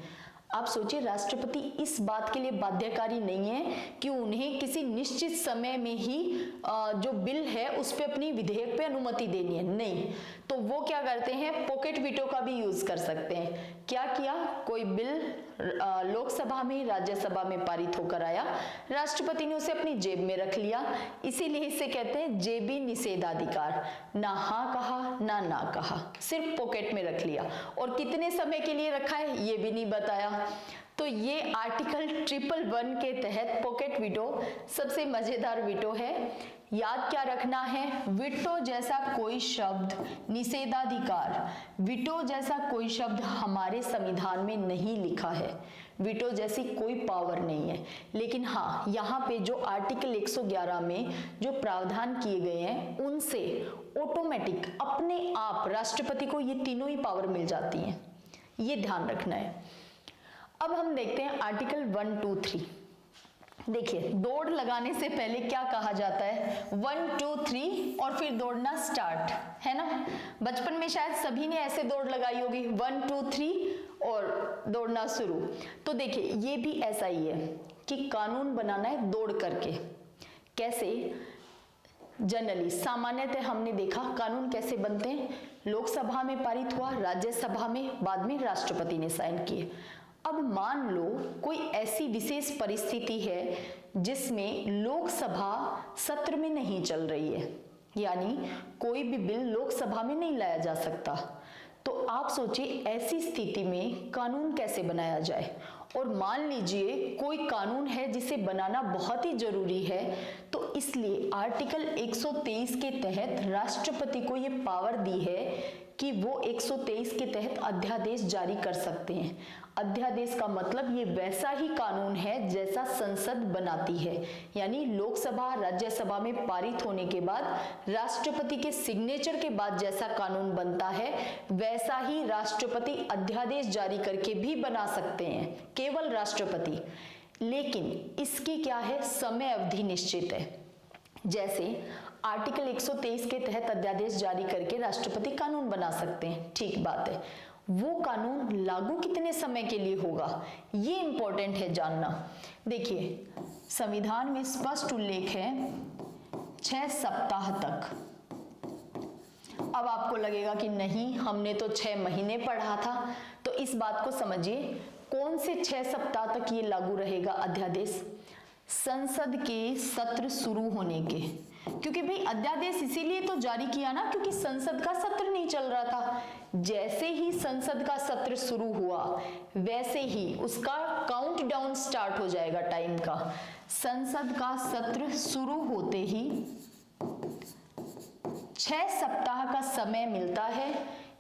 आप सोचिए, राष्ट्रपति इस बात के लिए बाध्यकारी नहीं है कि उन्हें किसी निश्चित समय में ही जो बिल है उस पे अपनी विधेयक पे अनुमति देनी है, नहीं। तो वो क्या करते हैं, पॉकेट वीटो का भी यूज कर सकते हैं। क्या किया, कोई बिल लोकसभा में, राज्यसभा में पारित होकर आया, राष्ट्रपति ने उसे अपनी जेब में रख लिया, इसीलिए इसे कहते हैं जेबी निषेधाधिकार। ना हाँ कहा ना कहा, सिर्फ पॉकेट में रख लिया। और कितने समय के लिए रखा है ये भी नहीं बताया। तो ये आर्टिकल 111 के तहत पॉकेट वीटो सबसे मजेदार वीटो है। याद क्या रखना है, वीटो जैसा कोई शब्द, निषेधाधिकार, वीटो जैसा कोई शब्द हमारे संविधान में नहीं लिखा है, वीटो जैसी कोई पावर नहीं है। लेकिन हाँ, यहाँ पे जो आर्टिकल 111 में जो प्रावधान किए गए हैं उनसे ऑटोमेटिक अपने आप राष्ट्रपति को ये तीनों ही पावर मिल जाती हैं, ये ध्यान रखना है। अब हम देखते हैं आर्टिकल 1, 2, 3। देखिए, दौड़ लगाने से पहले क्या कहा जाता है, 1, 2, 3 और फिर दौड़ना स्टार्ट, है ना। बचपन में शायद सभी ने ऐसे दौड़ लगाई होगी, 1, 2, 3 और दौड़ना शुरू। तो देखिए, ये भी ऐसा ही है कि कानून बनाना है दौड़ करके। कैसे? जनरली, सामान्यतः हमने देखा कानून कैसे बनते हैं, लोकसभा में पारित हुआ, राज्यसभा में, बाद में राष्ट्रपति ने साइन किए। अब मान लो कोई ऐसी विशेष परिस्थिति है जिसमें लोकसभा सत्र में नहीं चल रही है, यानी कोई भी बिल लोकसभा में नहीं लाया जा सकता। तो आप सोचिए, ऐसी स्थिति में कानून कैसे बनाया जाए। और मान लीजिए कोई कानून है जिसे बनाना बहुत ही जरूरी है, तो इसलिए आर्टिकल 123 के तहत राष्ट्रपति को ये पावर दी है कि वो 123 के तहत अध्यादेश जारी कर सकते हैं। अध्यादेश का मतलब ये वैसा ही कानून है जैसा संसद बनाती है, यानी लोकसभा राज्यसभा में पारित होने के बाद राष्ट्रपति के सिग्नेचर के बाद जैसा कानून बनता है वैसा ही राष्ट्रपति अध्यादेश जारी करके भी बना सकते हैं, केवल राष्ट्रपति। लेकिन इसकी क्या है, समय अवधि निश्चित है। जैसे आर्टिकल 123 के तहत अध्यादेश जारी करके राष्ट्रपति कानून बना सकते हैं, ठीक बात है। वो कानून लागू कितने समय के लिए होगा, ये इंपॉर्टेंट है जानना। देखिए, संविधान में स्पष्ट उल्लेख है 6 सप्ताह तक। अब आपको लगेगा कि नहीं, हमने तो 6 महीने पढ़ा था, तो इस बात को समझिए, कौन से 6 सप्ताह तक ये लागू रहेगा अध्यादेश? संसद के सत्र शुरू होने के, क्योंकि भाई अध्यादेश इसीलिए तो जारी किया ना क्योंकि संसद का सत्र नहीं चल रहा था। जैसे ही संसद का सत्र शुरू हुआ वैसे ही उसका काउंटडाउन स्टार्ट हो जाएगा टाइम का। संसद का सत्र शुरू होते ही 6 सप्ताह का समय मिलता है।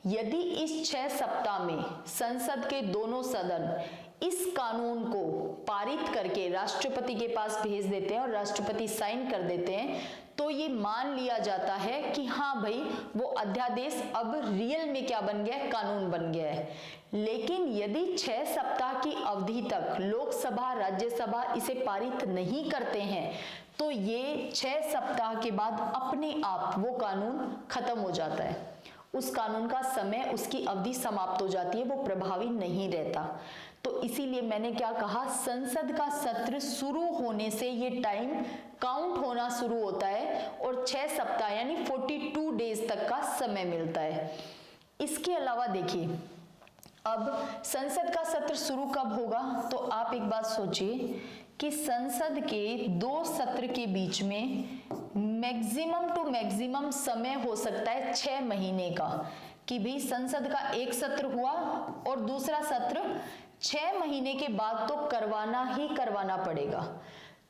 यदि इस 6 सप्ताह में संसद के दोनों सदन इस कानून को पारित करके राष्ट्रपति के पास भेज देते हैं और राष्ट्रपति साइन कर देते हैं, तो ये मान लिया जाता है कि हाँ भाई वो अध्यादेश अब रियल में क्या बन गया है, कानून बन गया है। लेकिन यदि 6 सप्ताह की अवधि तक लोकसभा राज्यसभा इसे पारित नहीं करते हैं तो ये 6 सप्ताह के बाद अपने आप वो कानून खत्म हो जाता है। उस कानून का समय, उसकी अवधि समाप्त हो जाती है, वो प्रभावी नहीं रहता। तो इसीलिए मैंने क्या कहा, संसद का सत्र शुरू होने से ये टाइम काउंट होना शुरू होता है और 6 सप्ताह यानी 42 डेज तक का समय मिलता है। इसके अलावा देखिए, अब संसद का सत्र शुरू कब होगा, तो आप एक बात सोचिए कि संसद के 2 सत्र के बीच में मैक्सिमम टू मैक्सिमम समय हो सकता है 6 महीने का, कि भी संसद का एक सत्र हुआ और दूसरा सत्र 6 महीने के बाद तो करवाना ही करवाना पड़ेगा।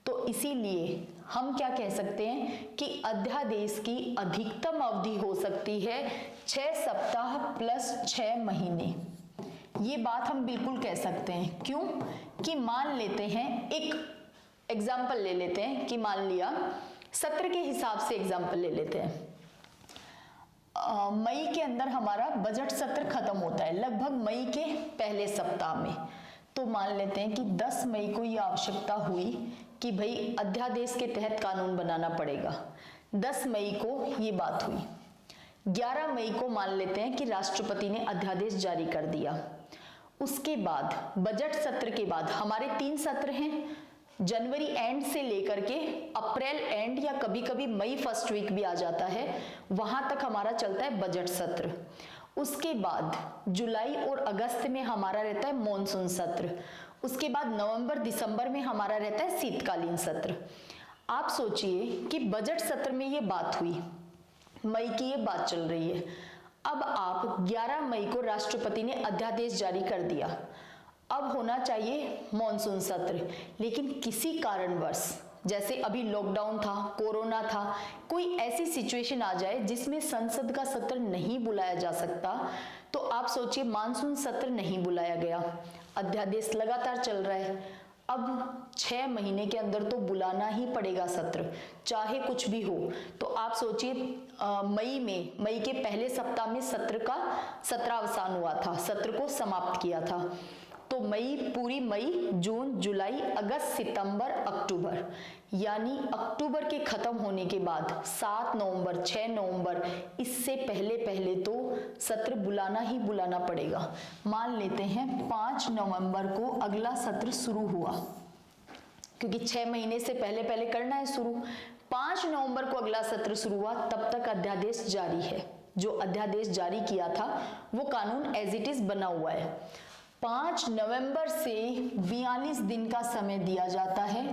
तो इसीलिए हम क्या कह सकते हैं कि अध्यादेश की अधिकतम अवधि हो सकती है 6 सप्ताह प्लस 6 महीने। ये बात हम बिल्कुल कह सकते हैं। क्यों? कि मान लेते हैं, एक एग्जाम्पल ले लेते हैं कि मान लिया सत्र के हिसाब से एग्जाम्पल ले लेते हैं। मई के अंदर हमारा बजट सत्र खत्म होता है लगभग मई के पहले सप्ताह में। तो मान लेते हैं कि 10 मई को ये आवश्यकता हुई कि भाई अध्यादेश के तहत कानून बनाना पड़ेगा। 10 मई को ये बात हुई। 11 मई को मान लेते हैं कि राष्ट्रपति ने अध्यादेश जारी कर दिया। उसके बाद बजट सत्र के बाद हमारे 3 सत्र हैं, जनवरी एंड से लेकर के अप्रैल एंड या कभी कभी मई फर्स्ट वीक भी आ जाता है, वहां तक हमारा चलता है बजट सत्र। उसके बाद जुलाई और अगस्त में हमारा रहता है मॉनसून सत्र। उसके बाद नवंबर दिसंबर में हमारा रहता है शीतकालीन सत्र। आप सोचिए कि बजट सत्र में ये बात हुई, मई की ये बात चल रही है। अब आप 11 मई को राष्ट्रपति ने अध्यादेश जारी कर दिया, अब होना चाहिए मॉनसून सत्र, लेकिन किसी कारणवश जैसे अभी लॉकडाउन था, कोरोना था, कोई ऐसी सिचुएशन आ जाए जिसमें संसद का सत्र नहीं बुलाया जा सकता, तो आप सोचिए मानसून सत्र नहीं बुलाया गया, अध्यादेश लगातार चल रहा है। अब 6 महीने के अंदर तो बुलाना ही पड़ेगा सत्र, चाहे कुछ भी हो। तो आप सोचिए मई के पहले सप्ताह में सत्र का सत्रावसान हुआ था, सत्र को समाप्त किया था। तो पूरी मई, जून, जुलाई, अगस्त, सितंबर, अक्टूबर, यानी अक्टूबर के खत्म होने के बाद 7 नवंबर, 6 नवंबर, इससे पहले तो सत्र बुलाना ही बुलाना पड़ेगा। मान लेते हैं 5 नवंबर को अगला सत्र शुरू हुआ, क्योंकि 6 महीने से पहले करना है शुरू। 5 नवंबर को अगला सत्र शुरू हुआ, तब तक अध्यादेश जारी है। जो अध्यादेश जारी किया था वो कानून एज इट इज बना हुआ है। 5 नवंबर से 42 दिन का समय दिया जाता है।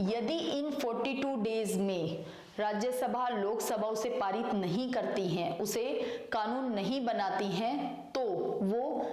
यदि इन 42 डेज में राज्यसभा लोकसभा उसे पारित नहीं करती हैं, उसे कानून नहीं बनाती हैं, तो वो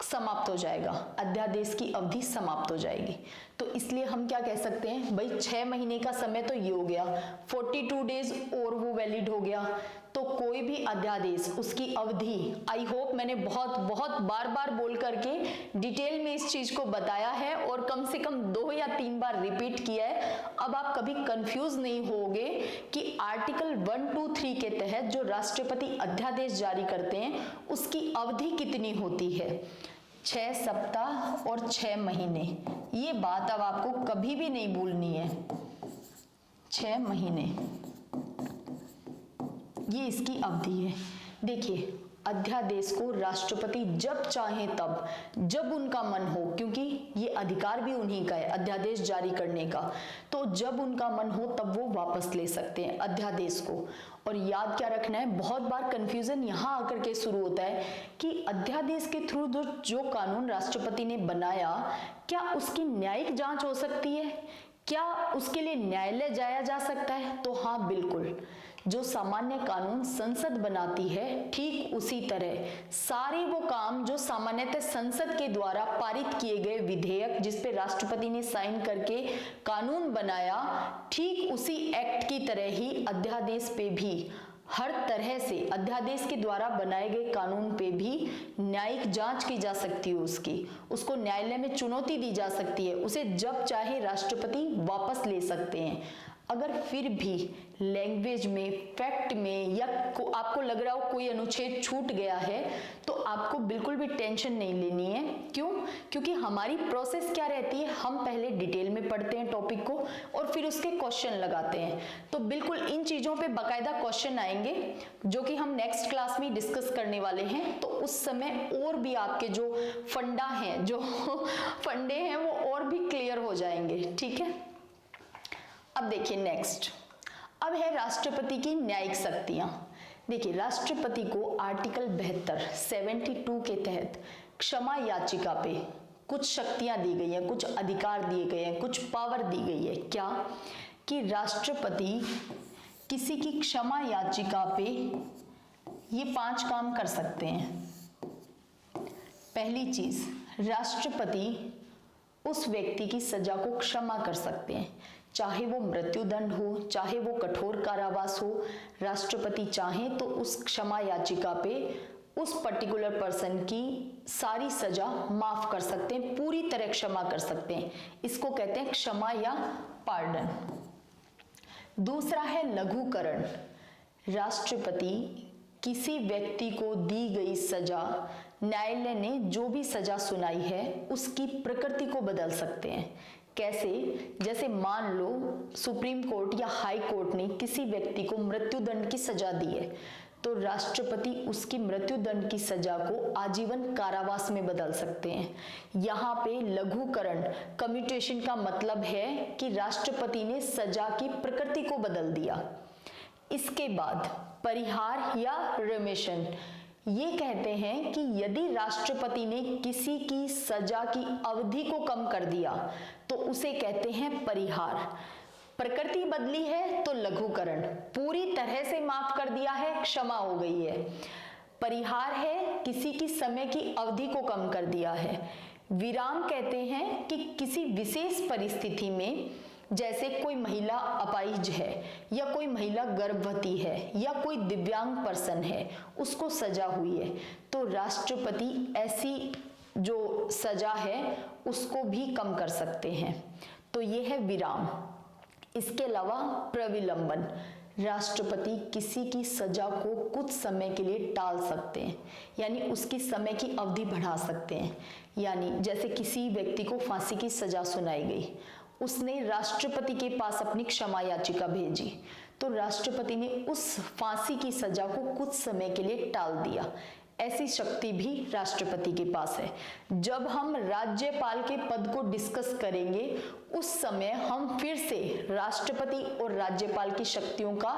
समाप्त हो जाएगा, अध्यादेश की अवधि समाप्त हो जाएगी। तो इसलिए हम क्या कह सकते हैं, भाई 6 महीने का समय तो ये हो गया, 42 डेज और वो वैलिड हो गया, तो कोई भी अध्यादेश, उसकी अवधि, आई होप मैंने बहुत बार बार बोल करके डिटेल में इस चीज को बताया है और कम से कम 2 या 3 बार रिपीट किया है। अब आप कभी कंफ्यूज नहीं होगे कि आर्टिकल 123 के तहत जो राष्ट्रपति अध्यादेश जारी करते हैं उसकी अवधि कितनी होती है, 6 सप्ताह और 6 महीने। ये बात अब आपको कभी भी नहीं भूलनी है, 6 महीने ये इसकी अवधि है। देखिए, अध्यादेश को राष्ट्रपति जब चाहे तब, जब उनका मन हो, क्योंकि ये अधिकार भी उन्हीं का है अध्यादेश जारी करने का, तो जब उनका मन हो तब वो वापस ले सकते हैं अध्यादेश को। और याद क्या रखना है, बहुत बार कंफ्यूजन यहाँ आकर के शुरू होता है कि अध्यादेश के थ्रू जो कानून राष्ट्रपति ने बनाया, क्या उसकी न्यायिक जांच हो सकती है, क्या उसके लिए न्यायालय जाया जा सकता है? तो हाँ, बिल्कुल। जो सामान्य कानून संसद बनाती है, ठीक उसी तरह सारे वो काम जो सामान्यतः संसद के द्वारा पारित किए गए विधेयक जिस पे राष्ट्रपति ने साइन करके कानून बनाया, ठीक उसी एक्ट की तरह ही अध्यादेश पे भी हर तरह से अध्यादेश के द्वारा बनाए गए कानून पे भी न्यायिक जांच की जा सकती है, उसको न्यायालय में चुनौती दी जा सकती है, उसे जब चाहे राष्ट्रपति वापस ले सकते हैं। अगर फिर भी लैंग्वेज में, फैक्ट में या आपको लग रहा हो कोई अनुच्छेद छूट गया है, तो आपको बिल्कुल भी टेंशन नहीं लेनी है। क्यों? क्योंकि हमारी प्रोसेस क्या रहती है, हम पहले डिटेल में पढ़ते हैं टॉपिक को और फिर उसके क्वेश्चन लगाते हैं। तो बिल्कुल इन चीजों पे बाकायदा क्वेश्चन आएंगे जो कि हम नेक्स्ट क्लास में डिस्कस करने वाले हैं। तो उस समय और भी आपके जो फंडा हैं, जो फंडे हैं, वो और भी क्लियर हो जाएंगे। ठीक है, अब देखिए नेक्स्ट, अब है राष्ट्रपति की न्यायिक शक्तियां। देखिए, राष्ट्रपति को आर्टिकल 72 के तहत क्षमा याचिका पे कुछ शक्तियां दी गई हैं, कुछ अधिकार दिए गए हैं, कुछ पावर दी गई है। क्या? कि राष्ट्रपति किसी की क्षमा याचिका पे ये 5 काम कर सकते हैं। पहली चीज, राष्ट्रपति उस व्यक्ति की सजा को क्षमा कर सकते हैं, चाहे वो मृत्युदंड हो, चाहे वो कठोर कारावास हो। राष्ट्रपति चाहें तो उस क्षमा याचिका पे उस पर्टिकुलर पर्सन की सारी सजा माफ कर सकते हैं, पूरी तरह क्षमा कर सकते हैं। इसको कहते हैं क्षमा या पार्डन। दूसरा है लघुकरण। राष्ट्रपति किसी व्यक्ति को दी गई सजा, न्यायालय ने जो भी सजा सुनाई है उसकी प्रकृति को बदल सकते हैं। कैसे? जैसे मान लो सुप्रीम कोर्ट या हाई कोर्ट ने किसी व्यक्ति को मृत्युदंड की सजा दी है, तो राष्ट्रपति उसकी मृत्युदंड की सजा को आजीवन कारावास में बदल सकते हैं। यहाँ पे लघुकरण, कम्यूटेशन का मतलब है कि राष्ट्रपति ने सजा की प्रकृति को बदल दिया। इसके बाद परिहार या रिमिशन, ये कहते हैं कि यदि राष्ट्रपति ने किसी की सजा की अवधि को कम कर दिया तो उसे कहते हैं परिहार। प्रकृति बदली है तो लघुकरण, पूरी तरह से माफ कर दिया है, क्षमा हो गई है। परिहार है किसी की समय की अवधि को कम कर दिया है। विराम कहते हैं कि किसी विशेष परिस्थिति में, जैसे कोई महिला अपाहिज है या कोई महिला गर्भवती है या कोई दिव्यांग पर्सन है, उसको सजा हुई है, तो राष्ट्रपति ऐसी जो सजा है उसको भी कम कर सकते हैं। तो ये है विराम। इसके अलावा प्रविलंबन, राष्ट्रपति किसी की सजा को कुछ समय के लिए टाल सकते हैं, यानी उसकी समय की अवधि बढ़ा सकते हैं। यानी जैसे किसी व्यक्ति को फांसी की सजा सुनाई गई, उसने राष्ट्रपति के पास अपनी क्षमा याचिका भेजी, तो राष्ट्रपति ने उस फांसी की सजा को कुछ समय के लिए टाल दिया। ऐसी शक्ति भी राष्ट्रपति के पास है। जब हम राज्यपाल के पद को डिस्कस करेंगे उस समय हम फिर से राष्ट्रपति और राज्यपाल की शक्तियों का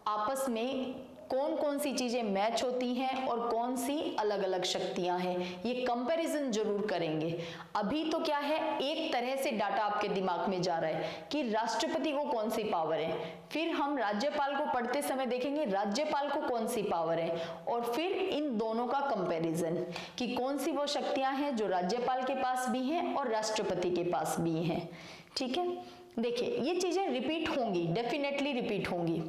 आपस में कौन कौन सी चीजें मैच होती हैं और कौन सी अलग अलग शक्तियां हैं, ये कंपैरिजन जरूर करेंगे। अभी तो क्या है, एक तरह से डाटा आपके दिमाग में जा रहा है कि राष्ट्रपति को कौन सी पावर है, फिर हम राज्यपाल को पढ़ते समय देखेंगे राज्यपाल को कौन सी पावर है, और फिर इन दोनों का कंपैरिजन कि कौन सी वो शक्तियां हैं जो राज्यपाल के पास भी हैं और राष्ट्रपति के पास भी हैं। ठीक है, देखिए ये चीजें रिपीट होंगी, डेफिनेटली रिपीट होंगी।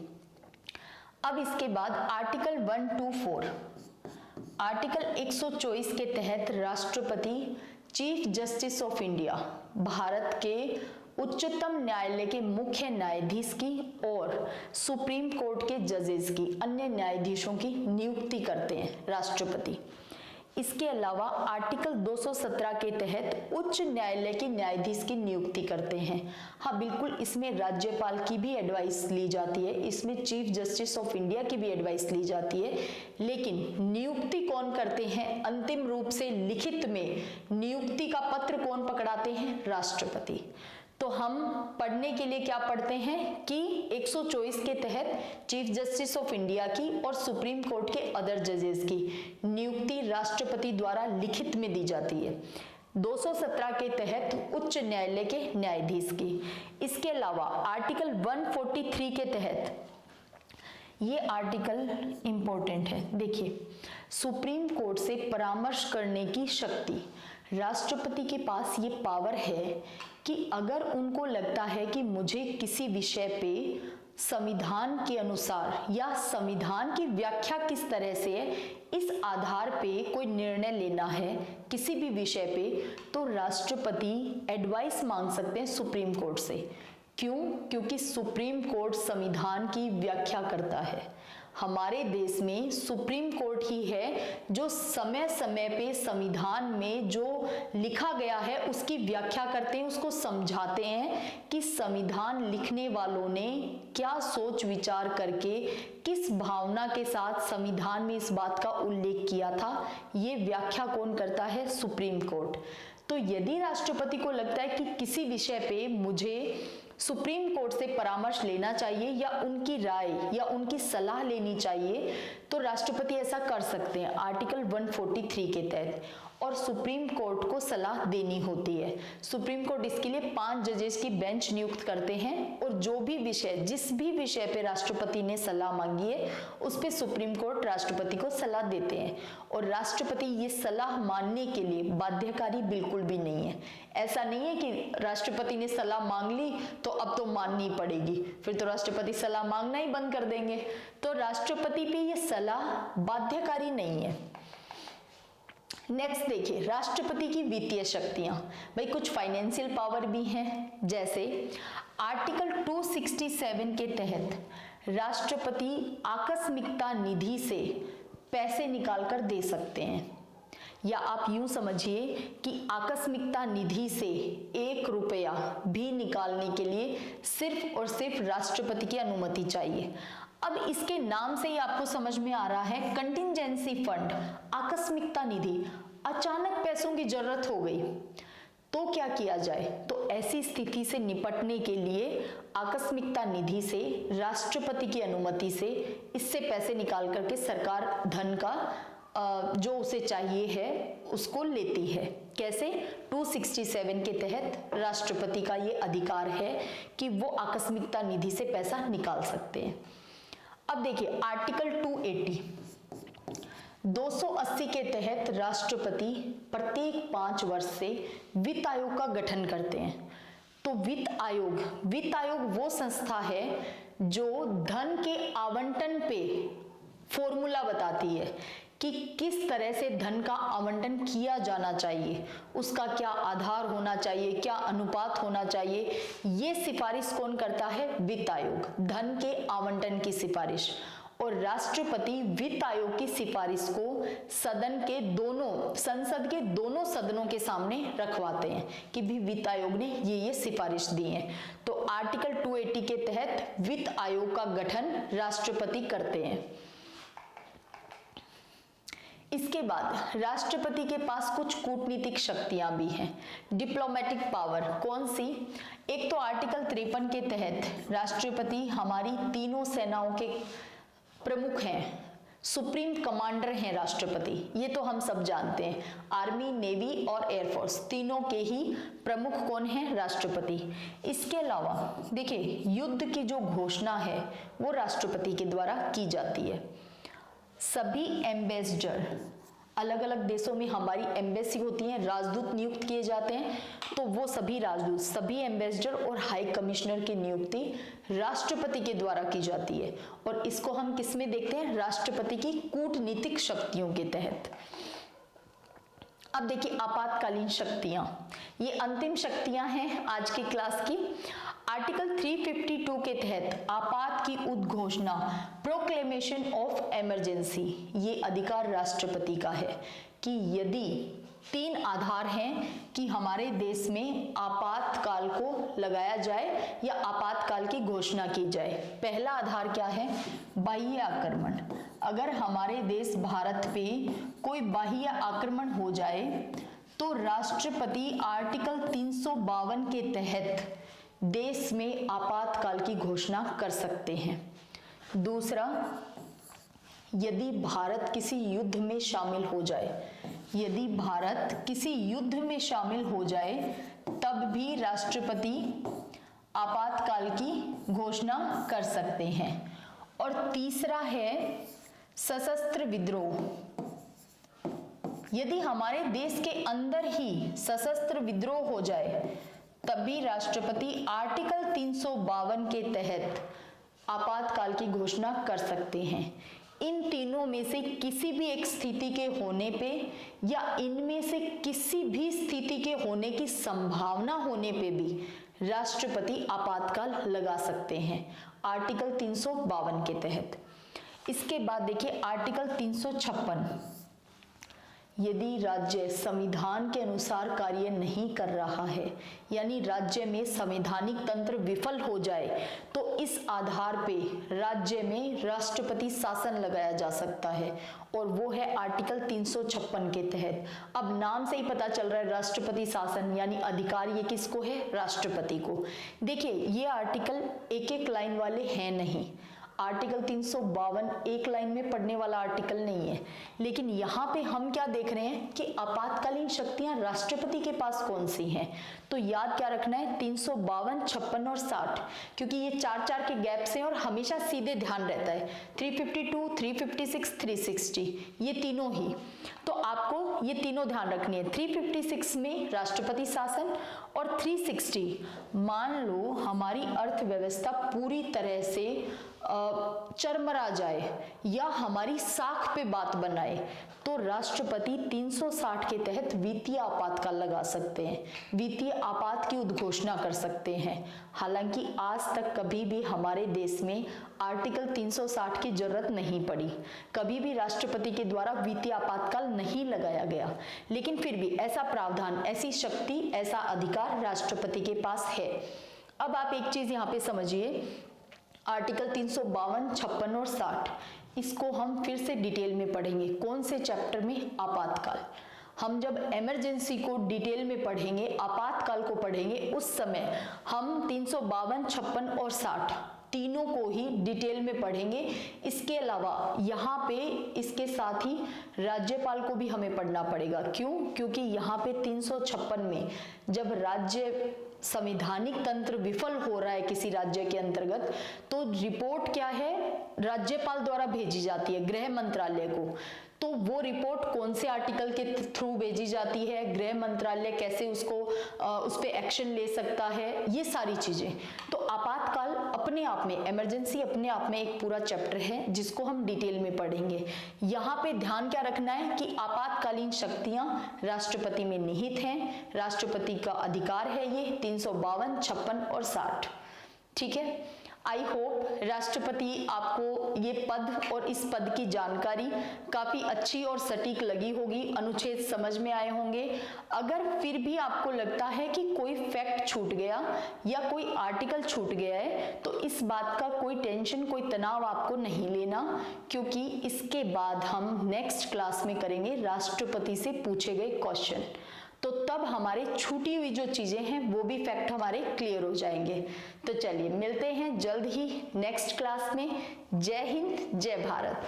अब इसके बाद आर्टिकल 124, आर्टिकल 124 के तहत राष्ट्रपति chief justice of India, Bharat के उच्चतम न्यायालय के मुख्य न्यायाधीश की और सुप्रीम कोर्ट के जजेस की, अन्य न्यायाधीशों की नियुक्ति करते हैं राष्ट्रपति। इसके अलावा आर्टिकल 217 के तहत उच्च न्यायालय के न्यायाधीश की नियुक्ति करते हैं। हाँ बिल्कुल, इसमें राज्यपाल की भी एडवाइस ली जाती है, इसमें चीफ जस्टिस ऑफ इंडिया की भी एडवाइस ली जाती है, लेकिन नियुक्ति कौन करते हैं? अंतिम रूप से लिखित में नियुक्ति का पत्र कौन पकड़ाते हैं? राष्ट्रपति। तो हम पढ़ने के लिए क्या पढ़ते हैं कि 124 के तहत चीफ जस्टिस ऑफ इंडिया की और सुप्रीम कोर्ट के अदर जजेस की नियुक्ति राष्ट्रपति द्वारा लिखित में दी जाती है। 217 के तहत उच्च न्यायालय के न्यायाधीश की। इसके अलावा आर्टिकल 143 के तहत, ये आर्टिकल इंपॉर्टेंट है, देखिए, सुप्रीम कोर्ट से परामर्श करने की शक्ति, राष्ट्रपति के पास ये पावर है कि अगर उनको लगता है कि मुझे किसी विषय पे संविधान के अनुसार या संविधान की व्याख्या किस तरह से है, इस आधार पे कोई निर्णय लेना है किसी भी विषय पे, तो राष्ट्रपति एडवाइस मांग सकते हैं सुप्रीम कोर्ट से। क्यों? क्योंकि सुप्रीम कोर्ट संविधान की व्याख्या करता है। हमारे देश में सुप्रीम कोर्ट ही है जो समय समय पे संविधान में जो लिखा गया है उसकी व्याख्या करते हैं, उसको समझाते हैं कि संविधान लिखने वालों ने क्या सोच विचार करके, किस भावना के साथ संविधान में इस बात का उल्लेख किया था। ये व्याख्या कौन करता है? Supreme court. तो यदि राष्ट्रपति को लगता है कि किसी विषय पे मुझे सुप्रीम कोर्ट से परामर्श लेना चाहिए या उनकी राय या उनकी सलाह लेनी चाहिए, तो राष्ट्रपति ऐसा कर सकते हैं आर्टिकल 143 के तहत, और सुप्रीम कोर्ट को सलाह देनी होती है। सुप्रीम कोर्ट इसके लिए 5 जजेस की बेंच नियुक्त करते हैं और जो भी विषय, जिस भी विषय पे राष्ट्रपति ने सलाह मांगी है उस पे सुप्रीम कोर्ट राष्ट्रपति को सलाह देते हैं, और राष्ट्रपति ये सलाह मानने के लिए बाध्यकारी बिल्कुल भी नहीं है। ऐसा नहीं है कि राष्ट्रपति ने सलाह मांग ली तो अब तो माननी पड़ेगी, फिर तो राष्ट्रपति सलाह मांगना ही बंद कर देंगे। तो राष्ट्रपति पे ये सलाह बाध्यकारी नहीं है। नेक्स्ट देखिए, राष्ट्रपति की वित्तीय शक्तियां, भाई कुछ फाइनेंशियल पावर भी हैं, जैसे आर्टिकल 267 के तहत राष्ट्रपति आकस्मिकता निधि से पैसे निकालकर दे सकते हैं, या आप यूं समझिए कि आकस्मिकता निधि से 1 रुपया भी निकालने के लिए सिर्फ और सिर्फ राष्ट्रपति की अनुमति चाहिए। अब इसके नाम से ही आपको समझ में आ रहा है, कंटिंजेंसी फंड, आकस्मिकता निधि, अचानक पैसों की जरूरत हो गई तो क्या किया जाए? तो ऐसी स्थिति से निपटने के लिए आकस्मिकता निधि से राष्ट्रपति की अनुमति से इससे पैसे निकाल करके सरकार धन का जो उसे चाहिए है उसको लेती है। कैसे? 267 के तहत राष्ट्रपति का ये अधिकार है कि वो आकस्मिकता निधि से पैसा निकाल सकते हैं। अब देखिए आर्टिकल 280 के तहत राष्ट्रपति प्रत्येक 5 वर्ष से वित्त आयोग का गठन करते हैं। तो वित्त आयोग वो संस्था है जो धन के आवंटन पे फॉर्मूला बताती है कि किस तरह से धन का आवंटन किया जाना चाहिए, उसका क्या आधार होना चाहिए, क्या अनुपात होना चाहिए। ये सिफारिश कौन करता है? वित्त आयोग, धन के आवंटन की सिफारिश। और राष्ट्रपति वित्त आयोग की सिफारिश को संसद के दोनों सदनों के सामने रखवाते हैं कि भी वित्त आयोग ने ये सिफारिश दी है। तो आर्टिकल 280 के तहत वित्त आयोग का गठन राष्ट्रपति करते हैं। इसके बाद राष्ट्रपति के पास कुछ कूटनीतिक शक्तियां भी हैं, डिप्लोमेटिक पावर। कौन सी? एक तो आर्टिकल 53 के तहत राष्ट्रपति हमारी तीनों सेनाओं के प्रमुख हैं, सुप्रीम कमांडर हैं राष्ट्रपति, ये तो हम सब जानते हैं। आर्मी, नेवी और एयरफोर्स तीनों के ही प्रमुख कौन है? राष्ट्रपति। इसके अलावा देखिए युद्ध की जो घोषणा है वो राष्ट्रपति के द्वारा की जाती है। सभी एम्बेसडर अलग अलग देशों में हमारी एम्बेसी होती है, राजदूत नियुक्त किए जाते हैं, तो वो सभी राजदूत, सभी एम्बेसडर और हाई कमिश्नर की नियुक्ति राष्ट्रपति के द्वारा की जाती है। और इसको हम किस में देखते हैं? राष्ट्रपति की कूटनीतिक शक्तियों के तहत। अब देखिए आपातकालीन शक्तियां, ये अंतिम शक्तियां हैं आज की क्लास की। आर्टिकल 352 के तहत आपात की उद्घोषणा, प्रोक्लेमेशन ऑफ इमरजेंसी, ये अधिकार राष्ट्रपति का है कि यदि 3 आधार हैं कि हमारे देश में आपातकाल को लगाया जाए या आपातकाल की घोषणा की जाए। पहला आधार क्या है? बाह्य आक्रमण। अगर हमारे देश भारत पे कोई बाह्य आक्रमण हो जाए तो राष्ट्रपति आर्टिकल 352 के तहत देश में आपातकाल की घोषणा कर सकते हैं। दूसरा, यदि भारत किसी युद्ध में शामिल हो जाए, यदि भारत किसी युद्ध में शामिल हो जाए तब भी राष्ट्रपति आपातकाल की घोषणा कर सकते हैं। और तीसरा है सशस्त्र विद्रोह। यदि हमारे देश के अंदर ही सशस्त्र विद्रोह हो जाए तब भी राष्ट्रपति आर्टिकल 352 के तहत आपातकाल की घोषणा कर सकते हैं। इन तीनों में से किसी भी एक स्थिति के होने पे या इनमें से किसी भी स्थिति के होने की संभावना होने पे भी राष्ट्रपति आपातकाल लगा सकते हैं आर्टिकल 352 के तहत। इसके बाद देखिए आर्टिकल 356, यदि राज्य संविधान के अनुसार कार्य नहीं कर रहा है, यानी राज्य में संवैधानिक तंत्र विफल हो जाए, तो इस आधार पे राज्य में राष्ट्रपति शासन लगाया जा सकता है और वो है आर्टिकल 356 के तहत। अब नाम से ही पता चल रहा है राष्ट्रपति शासन, यानी अधिकार ये किसको है? राष्ट्रपति को। देखिए ये आर्टिकल एक एक लाइन वाले हैं नहीं, आर्टिकल 352 एक लाइन में पढ़ने वाला आर्टिकल नहीं है, लेकिन यहाँ पे हम क्या देख रहे हैं कि आपातकालीन शक्तियां राष्ट्रपति के पास कौन सी हैं। तो याद क्या रखना है? 352, 56 और 60, क्योंकि ये 4-4 के गैप से और हमेशा सीधे ध्यान रहता है। 352, 356, 360 ये तीनों ही, तो आपको ये तीनों ध्यान रखनी है। 356 में राष्ट्रपति शासन और 360, मान लो हमारी अर्थव्यवस्था पूरी तरह से चरमरा जाए या हमारी साख पे बात बनाए तो राष्ट्रपति 360 के तहत वित्तीय आपातकाल लगा सकते हैं, वित्तीय आपात की उद्घोषणा कर सकते हैं। हालांकि आज तक कभी भी हमारे देश में आर्टिकल 360 की जरूरत नहीं पड़ी, कभी भी राष्ट्रपति के द्वारा वित्तीय आपातकाल नहीं लगाया गया, लेकिन फिर भी ऐसा प्रावधान, ऐसी शक्ति, ऐसा अधिकार राष्ट्रपति के पास है। अब आप एक चीज यहाँ पे समझिए, आर्टिकल 352, 56 और 60 इसको हम फिर से डिटेल में पढ़ेंगे। कौन से चैप्टर में? आपातकाल। हम जब इमरजेंसी को डिटेल में पढ़ेंगे, आपातकाल को पढ़ेंगे, उस समय हम 352, 56 और 60 तीनों को ही डिटेल में पढ़ेंगे। इसके अलावा यहाँ पे इसके साथ ही राज्यपाल को भी हमें पढ़ना पड़ेगा। क्यों? क्योंकि यहाँ पे 356 में जब राज्य संवैधानिक तंत्र विफल हो रहा है किसी राज्य के अंतर्गत, तो रिपोर्ट क्या है? राज्यपाल द्वारा भेजी जाती है गृह मंत्रालय को। तो वो रिपोर्ट कौन से आर्टिकल के थ्रू भेजी जाती है, गृह मंत्रालय कैसे उसको उस पे एक्शन ले सकता है, ये सारी चीजें। तो आपातकाल अपने आप में, इमरजेंसी अपने आप में एक पूरा चैप्टर है जिसको हम डिटेल में पढ़ेंगे। यहाँ पे ध्यान क्या रखना है कि आपातकालीन शक्तियां राष्ट्रपति में निहित हैं, राष्ट्रपति का अधिकार है ये 352, 56 और 60। ठीक है, आई होप राष्ट्रपति आपको ये पद और इस पद की जानकारी काफी अच्छी और सटीक लगी होगी, अनुच्छेद समझ में आए होंगे। अगर फिर भी आपको लगता है कि कोई फैक्ट छूट गया या कोई आर्टिकल छूट गया है, तो इस बात का कोई टेंशन, कोई तनाव आपको नहीं लेना, क्योंकि इसके बाद हम नेक्स्ट क्लास में करेंगे राष्ट्रपति से पूछे गए क्वेश्चन। तो तब हमारे छूटी हुई जो चीजें हैं वो भी फैक्ट हमारे क्लियर हो जाएंगे। तो चलिए मिलते हैं जल्द ही नेक्स्ट क्लास में। जय हिंद, जय भारत।